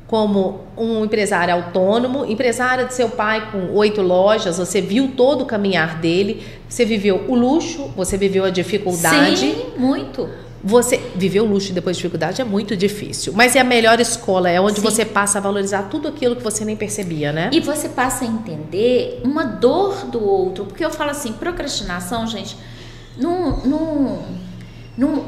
como um empresário autônomo, empresária de seu pai com 8 lojas, você viu todo o caminhar dele, você viveu o luxo, você viveu a dificuldade. Sim, muito. Você viveu o luxo e depois dificuldade é muito difícil, mas é a melhor escola, é onde Sim. você passa a valorizar tudo aquilo que você nem percebia, né? E você passa a entender uma dor do outro, porque eu falo assim, procrastinação, gente, não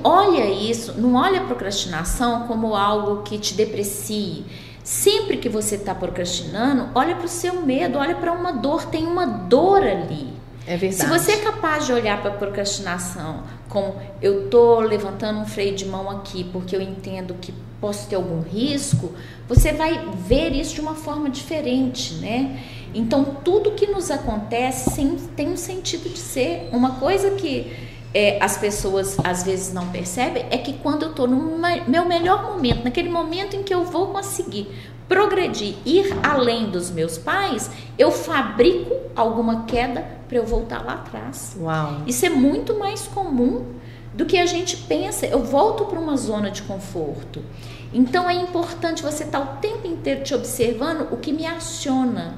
olha isso, não olha a procrastinação como algo que te deprecie. Sempre que você está procrastinando, olha para o seu medo, olha para uma dor, tem uma dor ali. É verdade. Se você é capaz de olhar para a procrastinação como: eu estou levantando um freio de mão aqui porque eu entendo que posso ter algum risco, você vai ver isso de uma forma diferente, né? Então, tudo que nos acontece tem um sentido de ser. Uma coisa que as pessoas às vezes não percebem é que quando eu estou no meu melhor momento, naquele momento em que eu vou conseguir progredir, ir além dos meus pais, eu fabrico alguma queda para eu voltar lá atrás. Uau. Isso é muito mais comum do que a gente pensa. Eu volto para uma zona de conforto. Então, é importante você estar o tempo inteiro te observando o que me aciona.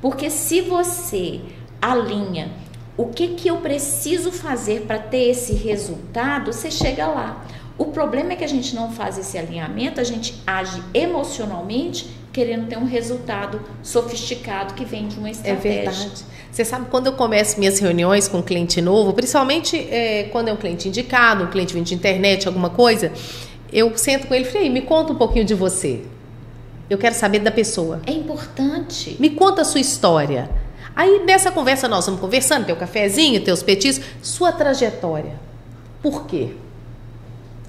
Porque se você alinha o que eu preciso fazer para ter esse resultado, você chega lá. O problema é que a gente não faz esse alinhamento, a gente age emocionalmente querendo ter um resultado sofisticado que vem de uma estratégia. É verdade. Você sabe, quando eu começo minhas reuniões com um cliente novo, principalmente quando é um cliente indicado, um cliente vindo de internet, alguma coisa, eu sento com ele e falei: me conta um pouquinho de você. Eu quero saber da pessoa. É importante. Me conta a sua história. Aí, nessa conversa, nós vamos conversando, teu cafezinho, teus petiscos, sua trajetória. Por quê?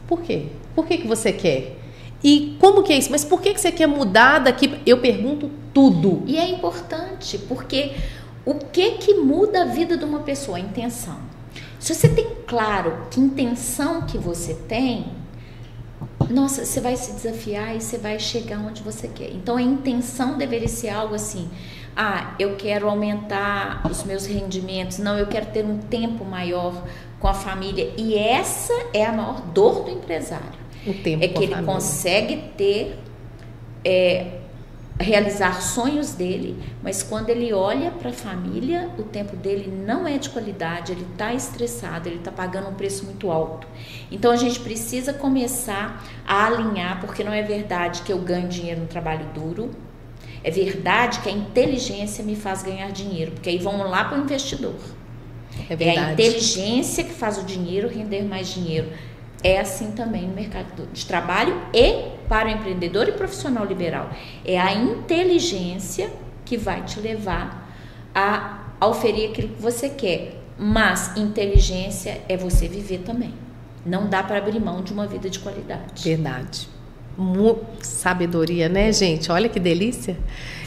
Por quê? Por que você quer? E como que é isso? Mas por que você quer mudar daqui? Eu pergunto tudo. E é importante, porque o que muda a vida de uma pessoa? A intenção. Se você tem claro que intenção que você tem, nossa, você vai se desafiar e você vai chegar onde você quer. Então a intenção deveria ser algo assim: eu quero aumentar os meus rendimentos, não, eu quero ter um tempo maior com a família. E essa é a maior dor do empresário. O tempo é que ele consegue ter, realizar sonhos dele, mas quando ele olha para a família, o tempo dele não é de qualidade, ele está estressado, ele está pagando um preço muito alto. Então a gente precisa começar a alinhar, porque não é verdade que eu ganho dinheiro no trabalho duro, é verdade que a inteligência me faz ganhar dinheiro, porque aí vamos lá para o investidor. É verdade. É a inteligência que faz o dinheiro render mais dinheiro. É assim também no mercado de trabalho e para o empreendedor e profissional liberal. É a inteligência que vai te levar a oferir aquilo que você quer. Mas inteligência é você viver também. Não dá para abrir mão de uma vida de qualidade. Verdade. Sabedoria, né, gente? Olha que delícia.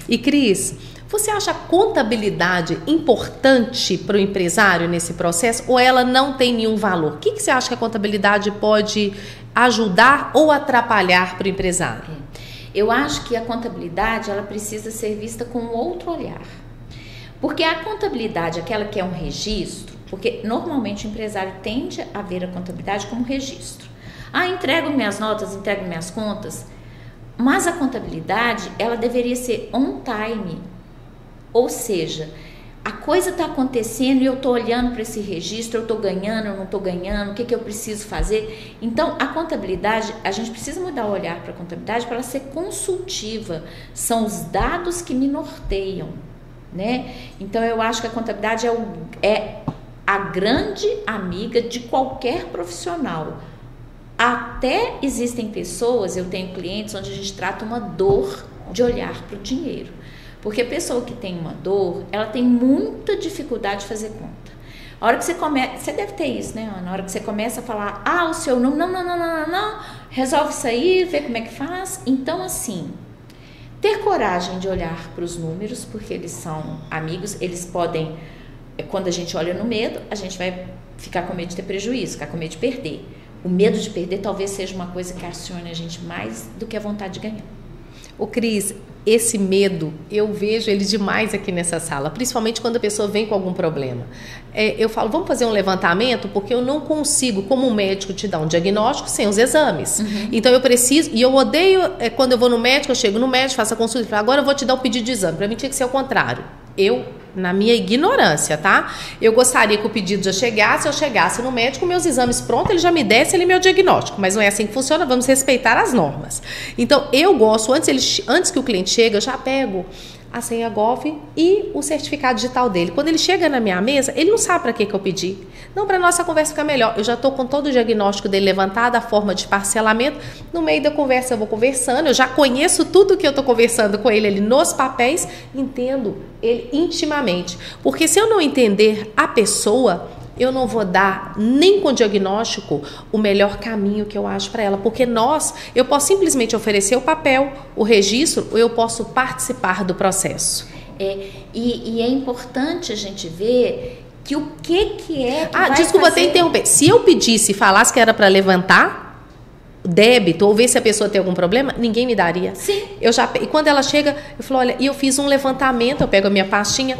E Cris, você acha a contabilidade importante para o empresário nesse processo ou ela não tem nenhum valor? O que você acha que a contabilidade pode ajudar ou atrapalhar para o empresário? Eu acho que a contabilidade ela precisa ser vista com outro olhar. Porque a contabilidade, aquela que é um registro, porque normalmente o empresário tende a ver a contabilidade como registro. Entrego minhas notas, entrego minhas contas, mas a contabilidade ela deveria ser on time. Ou seja, a coisa está acontecendo e eu estou olhando para esse registro, eu estou ganhando, eu não estou ganhando, o que eu preciso fazer? Então, a contabilidade, a gente precisa mudar o olhar para a contabilidade para ela ser consultiva. São os dados que me norteiam, né? Então, eu acho que a contabilidade é a grande amiga de qualquer profissional. Até existem pessoas, eu tenho clientes onde a gente trata uma dor de olhar para o dinheiro. Porque a pessoa que tem uma dor, ela tem muita dificuldade de fazer conta. A hora que você começa, você deve ter isso, né, Ana? Na hora que você começa a falar, o seu número, não, resolve isso aí, vê como é que faz. Então, assim, ter coragem de olhar para os números, porque eles são amigos, eles podem, quando a gente olha no medo, a gente vai ficar com medo de ter prejuízo, ficar com medo de perder. O medo de perder talvez seja uma coisa que acione a gente mais do que a vontade de ganhar. Ô Cris, esse medo, eu vejo ele demais aqui nessa sala, principalmente quando a pessoa vem com algum problema. Eu falo, vamos fazer um levantamento, porque eu não consigo, como um médico, te dar um diagnóstico sem os exames. Uhum. Então eu preciso, e eu odeio, quando eu vou no médico, eu chego no médico, faço a consulta e falo, agora eu vou te dar o pedido de exame. Para mim tinha que ser o contrário. Na minha ignorância, tá? Eu gostaria que o pedido já chegasse, eu chegasse no médico, meus exames prontos, ele já me desse ele meu diagnóstico, mas não é assim que funciona, vamos respeitar as normas. Então, eu gosto, antes que o cliente chegue, eu já pego a senha GOV e o certificado digital dele. Quando ele chega na minha mesa, ele não sabe para que eu pedi. Não, para nossa conversa ficar melhor. Eu já estou com todo o diagnóstico dele levantado, a forma de parcelamento. No meio da conversa eu vou conversando, eu já conheço tudo que eu estou conversando com ele nos papéis, entendo ele intimamente. Porque se eu não entender a pessoa, eu não vou dar nem com o diagnóstico o melhor caminho que eu acho para ela, porque eu posso simplesmente oferecer o papel, o registro, ou eu posso participar do processo. E é importante a gente ver que o que é que vai desculpa fazer... até interromper. Se eu pedisse e falasse que era para levantar débito ou ver se a pessoa tem algum problema, ninguém me daria. Sim. E quando ela chega, eu falo, olha, eu fiz um levantamento, eu pego a minha pastinha,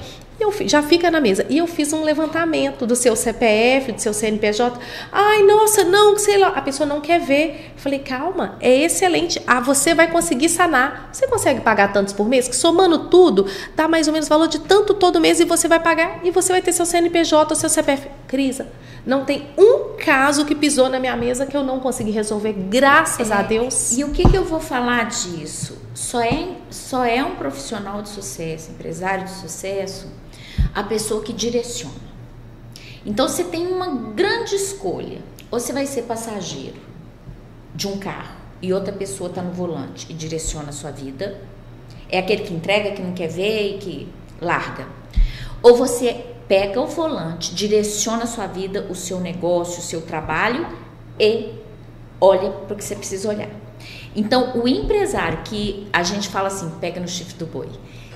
já fica na mesa. E eu fiz um levantamento do seu CPF, do seu CNPJ. Ai, nossa, não, sei lá. A pessoa não quer ver. Eu falei, calma, é excelente. Você vai conseguir sanar. Você consegue pagar tantos por mês? Que somando tudo, dá mais ou menos valor de tanto todo mês e você vai pagar. E você vai ter seu CNPJ, seu CPF. Crisa, não tem um caso que pisou na minha mesa que eu não consegui resolver, graças a Deus. E o que eu vou falar disso? Só é um profissional de sucesso, empresário de sucesso, a pessoa que direciona. Então você tem uma grande escolha. Ou você vai ser passageiro de um carro e outra pessoa está no volante e direciona a sua vida. É aquele que entrega, que não quer ver e que larga. Ou você pega o volante, direciona a sua vida, o seu negócio, o seu trabalho e olha para o que você precisa olhar. Então, o empresário que a gente fala assim, pega no chifre do boi,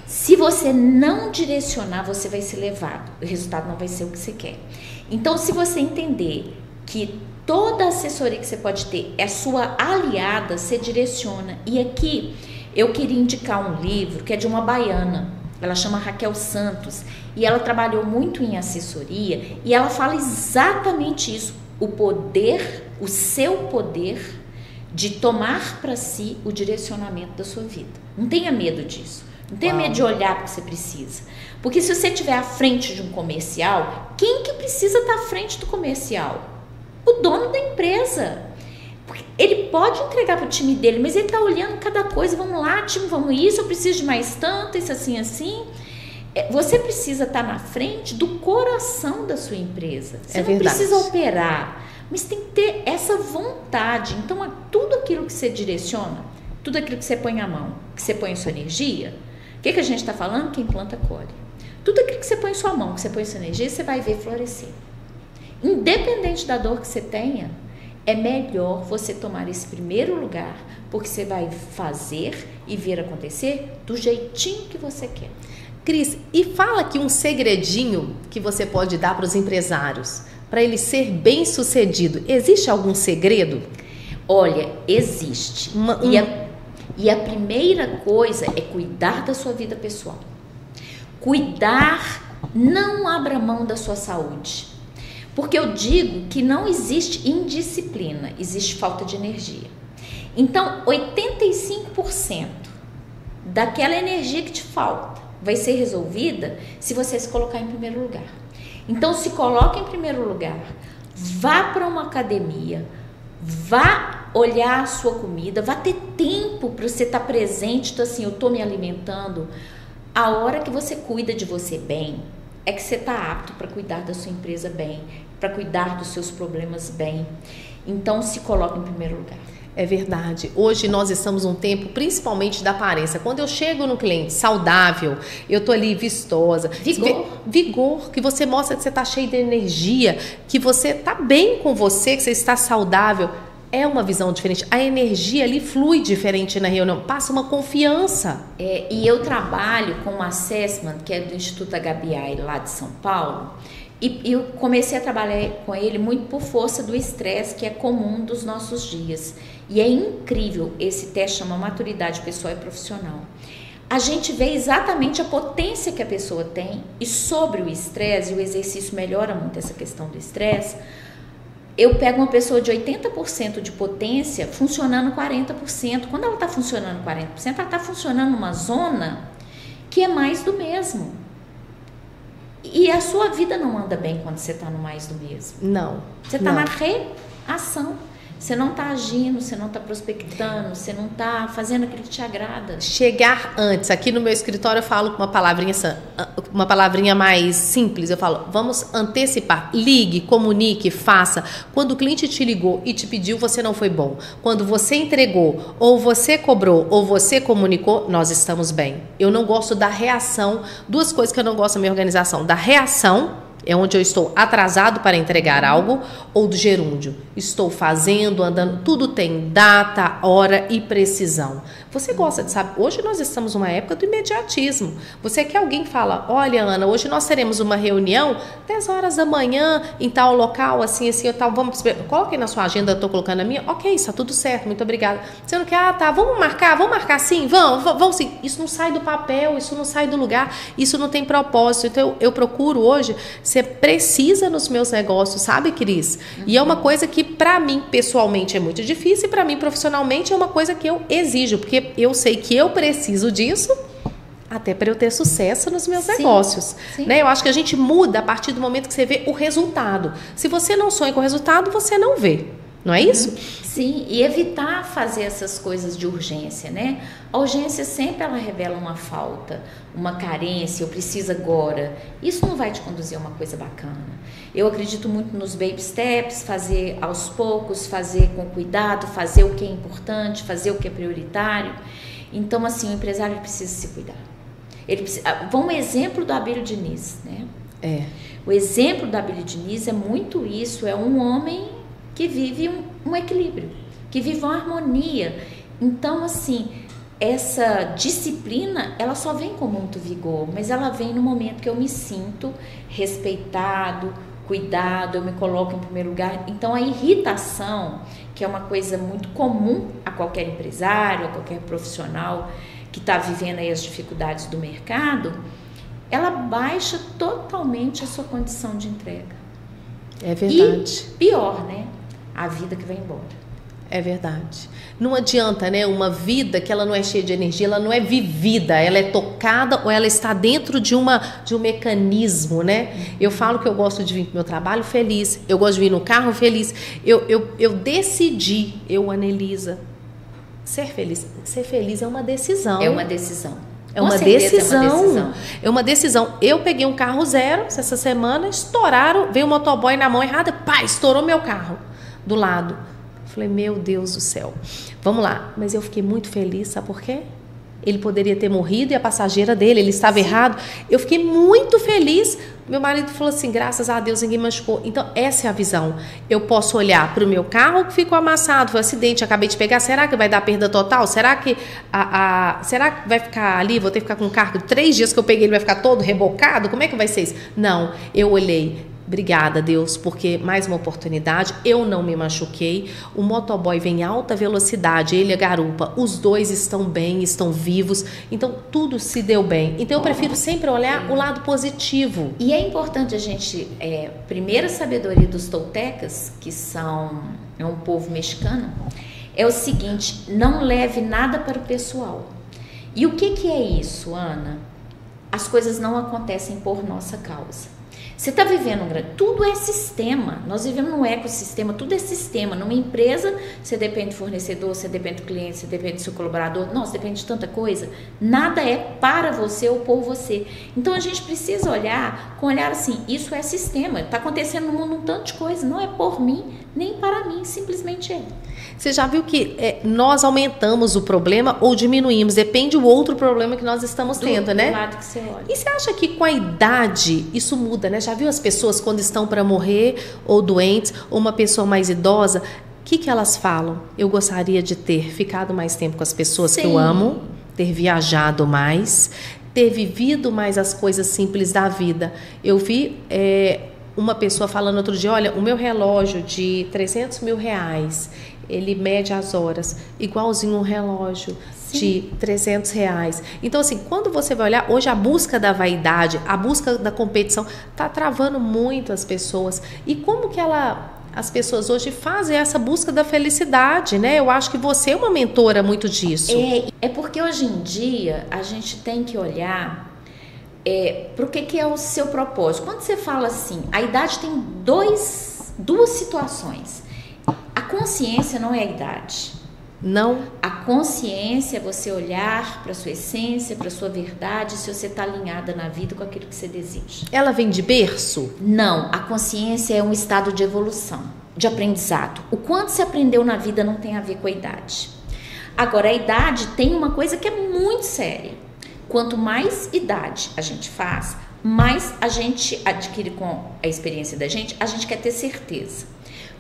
se você não direcionar, você vai ser levado, o resultado não vai ser o que você quer. Então, se você entender que toda assessoria que você pode ter é sua aliada, você direciona. E aqui eu queria indicar um livro que é de uma baiana, ela chama Raquel Santos, e ela trabalhou muito em assessoria, e ela fala exatamente isso, o poder, o seu poder de tomar para si o direcionamento da sua vida. Não tenha medo disso. Não tenha medo de olhar para o que você precisa. Porque se você estiver à frente de um comercial, quem que precisa estar à frente do comercial? O dono da empresa. Porque ele pode entregar para o time dele, mas ele está olhando cada coisa. Vamos lá, time, vamos isso, eu preciso de mais tanto, isso assim, assim. Você precisa estar na frente do coração da sua empresa. Você não precisa operar, mas tem que ter essa vontade. Então, tudo aquilo que você direciona, tudo aquilo que você põe a mão, que você põe a sua energia, o que a gente está falando? Quem planta, colhe. Tudo aquilo que você põe em sua mão, que você põe em sua energia, você vai ver florescer. Independente da dor que você tenha, é melhor você tomar esse primeiro lugar, porque você vai fazer e ver acontecer do jeitinho que você quer. Cris, e fala aqui um segredinho que você pode dar para os empresários, para ele ser bem sucedido. Existe algum segredo? Olha, existe. E a primeira coisa é cuidar da sua vida pessoal. Cuidar, não abra mão da sua saúde. Porque eu digo que não existe indisciplina, existe falta de energia. Então, 85% daquela energia que te falta vai ser resolvida se você se colocar em primeiro lugar. Então, se coloque em primeiro lugar, vá para uma academia, vá olhar a sua comida, vá ter tempo para você estar presente. Então, assim, eu estou me alimentando. A hora que você cuida de você bem, é que você está apto para cuidar da sua empresa bem, para cuidar dos seus problemas bem. Então, se coloque em primeiro lugar. É verdade. Hoje nós estamos num tempo, principalmente da aparência. Quando eu chego no cliente saudável, eu tô ali vistosa. Vigor, que você mostra que você tá cheio de energia, que você tá bem com você, que você está saudável. É uma visão diferente. A energia ali flui diferente na reunião. Passa uma confiança. E eu trabalho com um assessment, que é do Instituto HBI lá de São Paulo. E eu comecei a trabalhar com ele muito por força do estresse, que é comum dos nossos dias. E é incrível, esse teste chama maturidade pessoal e profissional. A gente vê exatamente a potência que a pessoa tem, e sobre o estresse, e o exercício melhora muito essa questão do estresse. Eu pego uma pessoa de 80% de potência funcionando 40%. Quando ela está funcionando 40%, ela está funcionando numa zona que é mais do mesmo. E a sua vida não anda bem quando você está no mais do mesmo. Não. Você está na reação. Você não está agindo, você não está prospectando, você não está fazendo aquilo que te agrada. Chegar antes. Aqui no meu escritório eu falo com uma palavrinha mais simples. Eu falo, vamos antecipar. Ligue, comunique, faça. Quando o cliente te ligou e te pediu, você não foi bom. Quando você entregou, ou você cobrou, ou você comunicou, nós estamos bem. Eu não gosto da reação. Duas coisas que eu não gosto da minha organização. Da reação, é onde eu estou atrasado para entregar algo, ou do gerúndio. Estou fazendo, andando, tudo tem data, hora e precisão. Você gosta de saber? Hoje nós estamos numa época do imediatismo. Você quer alguém fala, olha Ana, hoje nós teremos uma reunião 10 horas da manhã em tal local, assim, assim, tal, vamos, coloque na sua agenda, eu estou colocando na minha, ok, está tudo certo, muito obrigada. Você não quer, tá, vamos marcar sim, vamos sim. Isso não sai do papel, isso não sai do lugar, isso não tem propósito. Então eu procuro hoje ser precisa nos meus negócios, sabe, Cris? E é uma coisa que para mim pessoalmente é muito difícil e para mim profissionalmente é uma coisa que eu exijo, porque eu sei que eu preciso disso até para eu ter sucesso nos meus negócios. Sim. Né? Eu acho que a gente muda a partir do momento que você vê o resultado. Se você não sonha com o resultado, você não vê. Não é isso? Sim, e evitar fazer essas coisas de urgência, né? A urgência sempre ela revela uma falta, uma carência, eu preciso agora. Isso não vai te conduzir a uma coisa bacana. Eu acredito muito nos baby steps, fazer aos poucos, fazer com cuidado, fazer o que é importante, fazer o que é prioritário. Então, assim, o empresário precisa se cuidar. Ele precisa, vamos um exemplo do Abílio Diniz, né? O exemplo do Abílio Diniz é muito isso, é um homem que vive um equilíbrio. que vivam harmonia. Então, assim, essa disciplina, ela só vem com muito vigor, mas ela vem no momento que eu me sinto respeitado, cuidado, eu me coloco em primeiro lugar. Então, a irritação, que é uma coisa muito comum a qualquer empresário, a qualquer profissional que está vivendo aí as dificuldades do mercado, ela baixa totalmente a sua condição de entrega. É verdade. E pior, né? A vida que vai embora. É verdade. Não adianta, né? Uma vida que ela não é cheia de energia, ela não é vivida, ela é tocada ou ela está dentro de um mecanismo, né? Eu falo que eu gosto de vir para o meu trabalho feliz, eu gosto de vir no carro feliz. Eu decidi, Anelisa, ser feliz. Ser feliz é uma decisão. É uma decisão. É uma decisão. É uma decisão. Eu peguei um carro zero essa semana, estouraram, veio o motoboy na mão errada, pá, estourou meu carro do lado. Falei, meu Deus do céu. Vamos lá. Mas eu fiquei muito feliz, sabe por quê? Ele poderia ter morrido e a passageira dele, ele estava errado. Eu fiquei muito feliz. Meu marido falou assim, graças a Deus ninguém machucou. Então, essa é a visão. Eu posso olhar para o meu carro que ficou amassado, foi um acidente, acabei de pegar. Será que vai dar perda total? Será que será que vai ficar ali? Vou ter que ficar com o carro 3 dias que eu peguei, ele vai ficar todo rebocado? Como é que vai ser isso? Não, eu olhei. Obrigada, Deus, porque mais uma oportunidade, eu não me machuquei, o motoboy vem em alta velocidade, ele e a garupa, os dois estão bem, estão vivos, então tudo se deu bem. Então eu prefiro sempre olhar o lado positivo. E é importante a gente, primeira sabedoria dos toltecas, que é um povo mexicano, é o seguinte, não leve nada para o pessoal. E o que é isso, Ana? As coisas não acontecem por nossa causa. Você está vivendo tudo é sistema, nós vivemos num ecossistema, tudo é sistema. Numa empresa, você depende do fornecedor, você depende do cliente, você depende do seu colaborador, nossa, depende de tanta coisa. Nada é para você ou por você. Então a gente precisa olhar com olhar assim, isso é sistema, está acontecendo no mundo um tanto de coisa, não é por mim, nem para mim, simplesmente é. Você já viu que nós aumentamos o problema ou diminuímos, depende do outro problema que nós estamos tendo, né? Do lado que você olha. E você acha que com a idade isso muda, né? Já viu as pessoas quando estão para morrer ou doentes, ou uma pessoa mais idosa, o que elas falam? Eu gostaria de ter ficado mais tempo com as pessoas que eu amo, ter viajado mais, ter vivido mais as coisas simples da vida. Eu vi uma pessoa falando outro dia, olha, o meu relógio de 300 mil reais, ele mede as horas, igualzinho um relógio de 300 reais. Então, assim, quando você vai olhar, hoje a busca da vaidade, a busca da competição, está travando muito as pessoas. E como que as pessoas hoje fazem essa busca da felicidade, né? Eu acho que você é uma mentora muito disso. É porque hoje em dia a gente tem que olhar para o que é o seu propósito. Quando você fala assim, a idade tem duas situações. A consciência não é a idade. Não. A consciência é você olhar para a sua essência, para a sua verdade, se você está alinhada na vida com aquilo que você deseja. Ela vem de berço? Não, a consciência é um estado de evolução, de aprendizado. O quanto você aprendeu na vida não tem a ver com a idade. Agora, a idade tem uma coisa que é muito séria. Quanto mais idade a gente faz, mais a gente adquire com a experiência da gente, a gente quer ter certeza.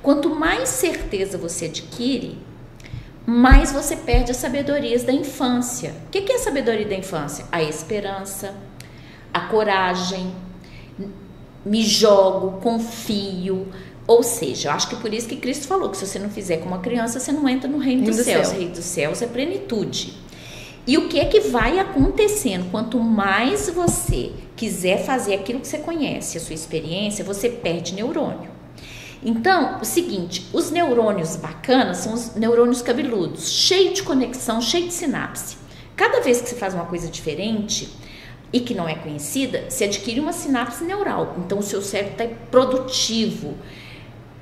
Quanto mais certeza você adquire, mais você perde as sabedorias da infância. O que é a sabedoria da infância? A esperança, a coragem, me jogo, confio. Ou seja, eu acho que por isso que Cristo falou que se você não fizer como uma criança, você não entra no reino dos céus. O reino dos céus é plenitude. E o que é que vai acontecendo? Quanto mais você quiser fazer aquilo que você conhece, a sua experiência, você perde neurônio. Então, o seguinte, os neurônios bacanas são os neurônios cabeludos, cheio de conexão, cheio de sinapse. Cada vez que você faz uma coisa diferente e que não é conhecida, você adquire uma sinapse neural. Então, o seu cérebro está produtivo,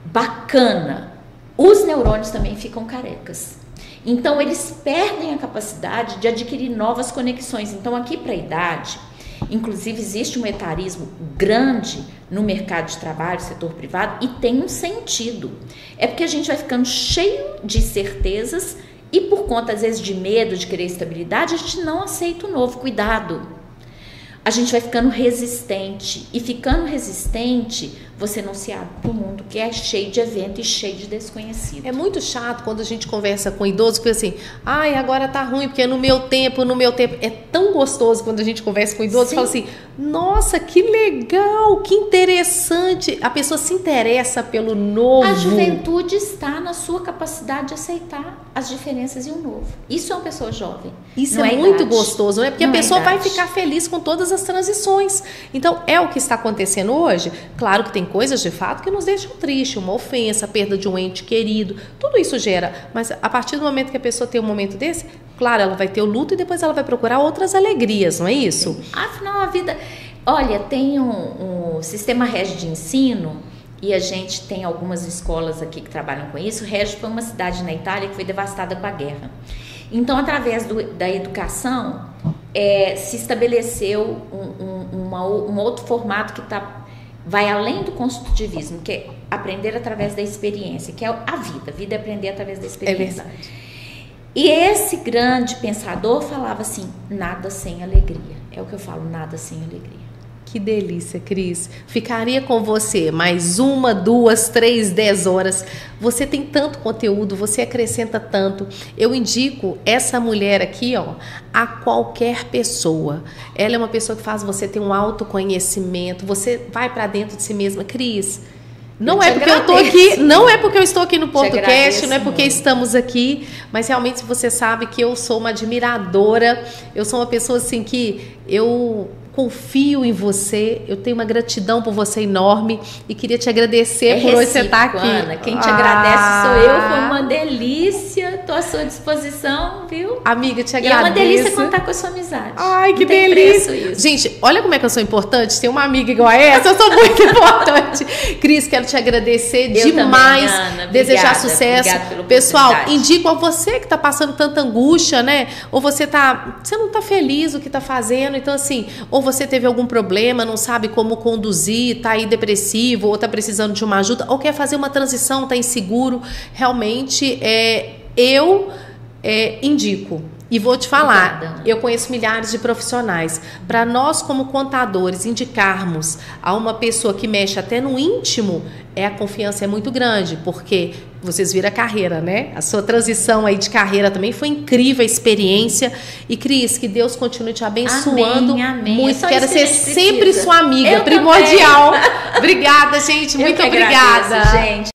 bacana. Os neurônios também ficam carecas. Então, eles perdem a capacidade de adquirir novas conexões. Então, aqui para a idade, inclusive existe um etarismo grande no mercado de trabalho, setor privado, e tem um sentido. É porque a gente vai ficando cheio de certezas e por conta, às vezes, de medo, de querer estabilidade, a gente não aceita o novo. Cuidado. a gente vai ficando resistente. E ficando resistente, você não se abre para o mundo, que é cheio de evento e cheio de desconhecido. É muito chato quando a gente conversa com idoso, que assim, ai, agora tá ruim, porque no meu tempo. É tão gostoso quando a gente conversa com idoso, fala assim, nossa, que legal, que interessante. A pessoa se interessa pelo novo. A juventude está na sua capacidade de aceitar as diferenças e o novo. Isso é uma pessoa jovem. Isso é muito gostoso, não é? Porque a pessoa vai ficar feliz com todas as transições. Então, é o que está acontecendo hoje. Claro que tem coisas de fato que nos deixam tristes, uma ofensa, a perda de um ente querido, tudo isso gera, mas a partir do momento que a pessoa tem um momento desse, claro, ela vai ter o luto e depois ela vai procurar outras alegrias, não é isso? Sim. Afinal, a vida... Olha, tem um sistema Régio de ensino, e a gente tem algumas escolas aqui que trabalham com isso. Régio foi uma cidade na Itália que foi devastada com a guerra. Então, através da educação, se estabeleceu um outro formato que vai além do construtivismo, que é aprender através da experiência, que é a vida. A vida é aprender através da experiência. É verdade. E esse grande pensador falava assim, nada sem alegria. É o que eu falo, nada sem alegria. Que delícia, Cris. Ficaria com você mais 1, 2, 3, 10 horas. Você tem tanto conteúdo, você acrescenta tanto. Eu indico essa mulher aqui, ó, a qualquer pessoa. Ela é uma pessoa que faz você ter um autoconhecimento. Você vai para dentro de si mesma. Cris, não é porque eu tô aqui, não é porque eu estou aqui no podcast, não é porque estamos aqui, mas realmente você sabe que eu sou uma admiradora. Eu sou uma pessoa assim que eu confio em você, eu tenho uma gratidão por você enorme e queria te agradecer por hoje você estar aqui. Ana, quem te agradece sou eu, foi uma delícia, estou à sua disposição, viu? Amiga, te agradeço. E é uma delícia contar com a sua amizade. Ai, que delícia. Isso. Gente, olha como é que eu sou importante, tem uma amiga igual a essa, eu sou muito importante. Cris, quero te agradecer demais, também, Ana. Desejar sucesso. Obrigada. Pessoal, indico a você que está passando tanta angústia, né? Ou você não está feliz o que está fazendo, então assim, ou você teve algum problema, não sabe como conduzir, está aí depressivo, ou está precisando de uma ajuda, ou quer fazer uma transição, está inseguro, realmente eu indico. E vou te falar, Obrigada. Eu conheço milhares de profissionais. Para nós, como contadores, indicarmos a uma pessoa que mexe até no íntimo, a confiança é muito grande, porque vocês viram a carreira, né? A sua transição aí de carreira também foi incrível, a experiência. E Cris, que Deus continue te abençoando. Amém. Muito. Quero ser sempre precisa. sua amiga, Eu primordial. Também. Obrigada, gente. Muito obrigada. Agradeço, gente.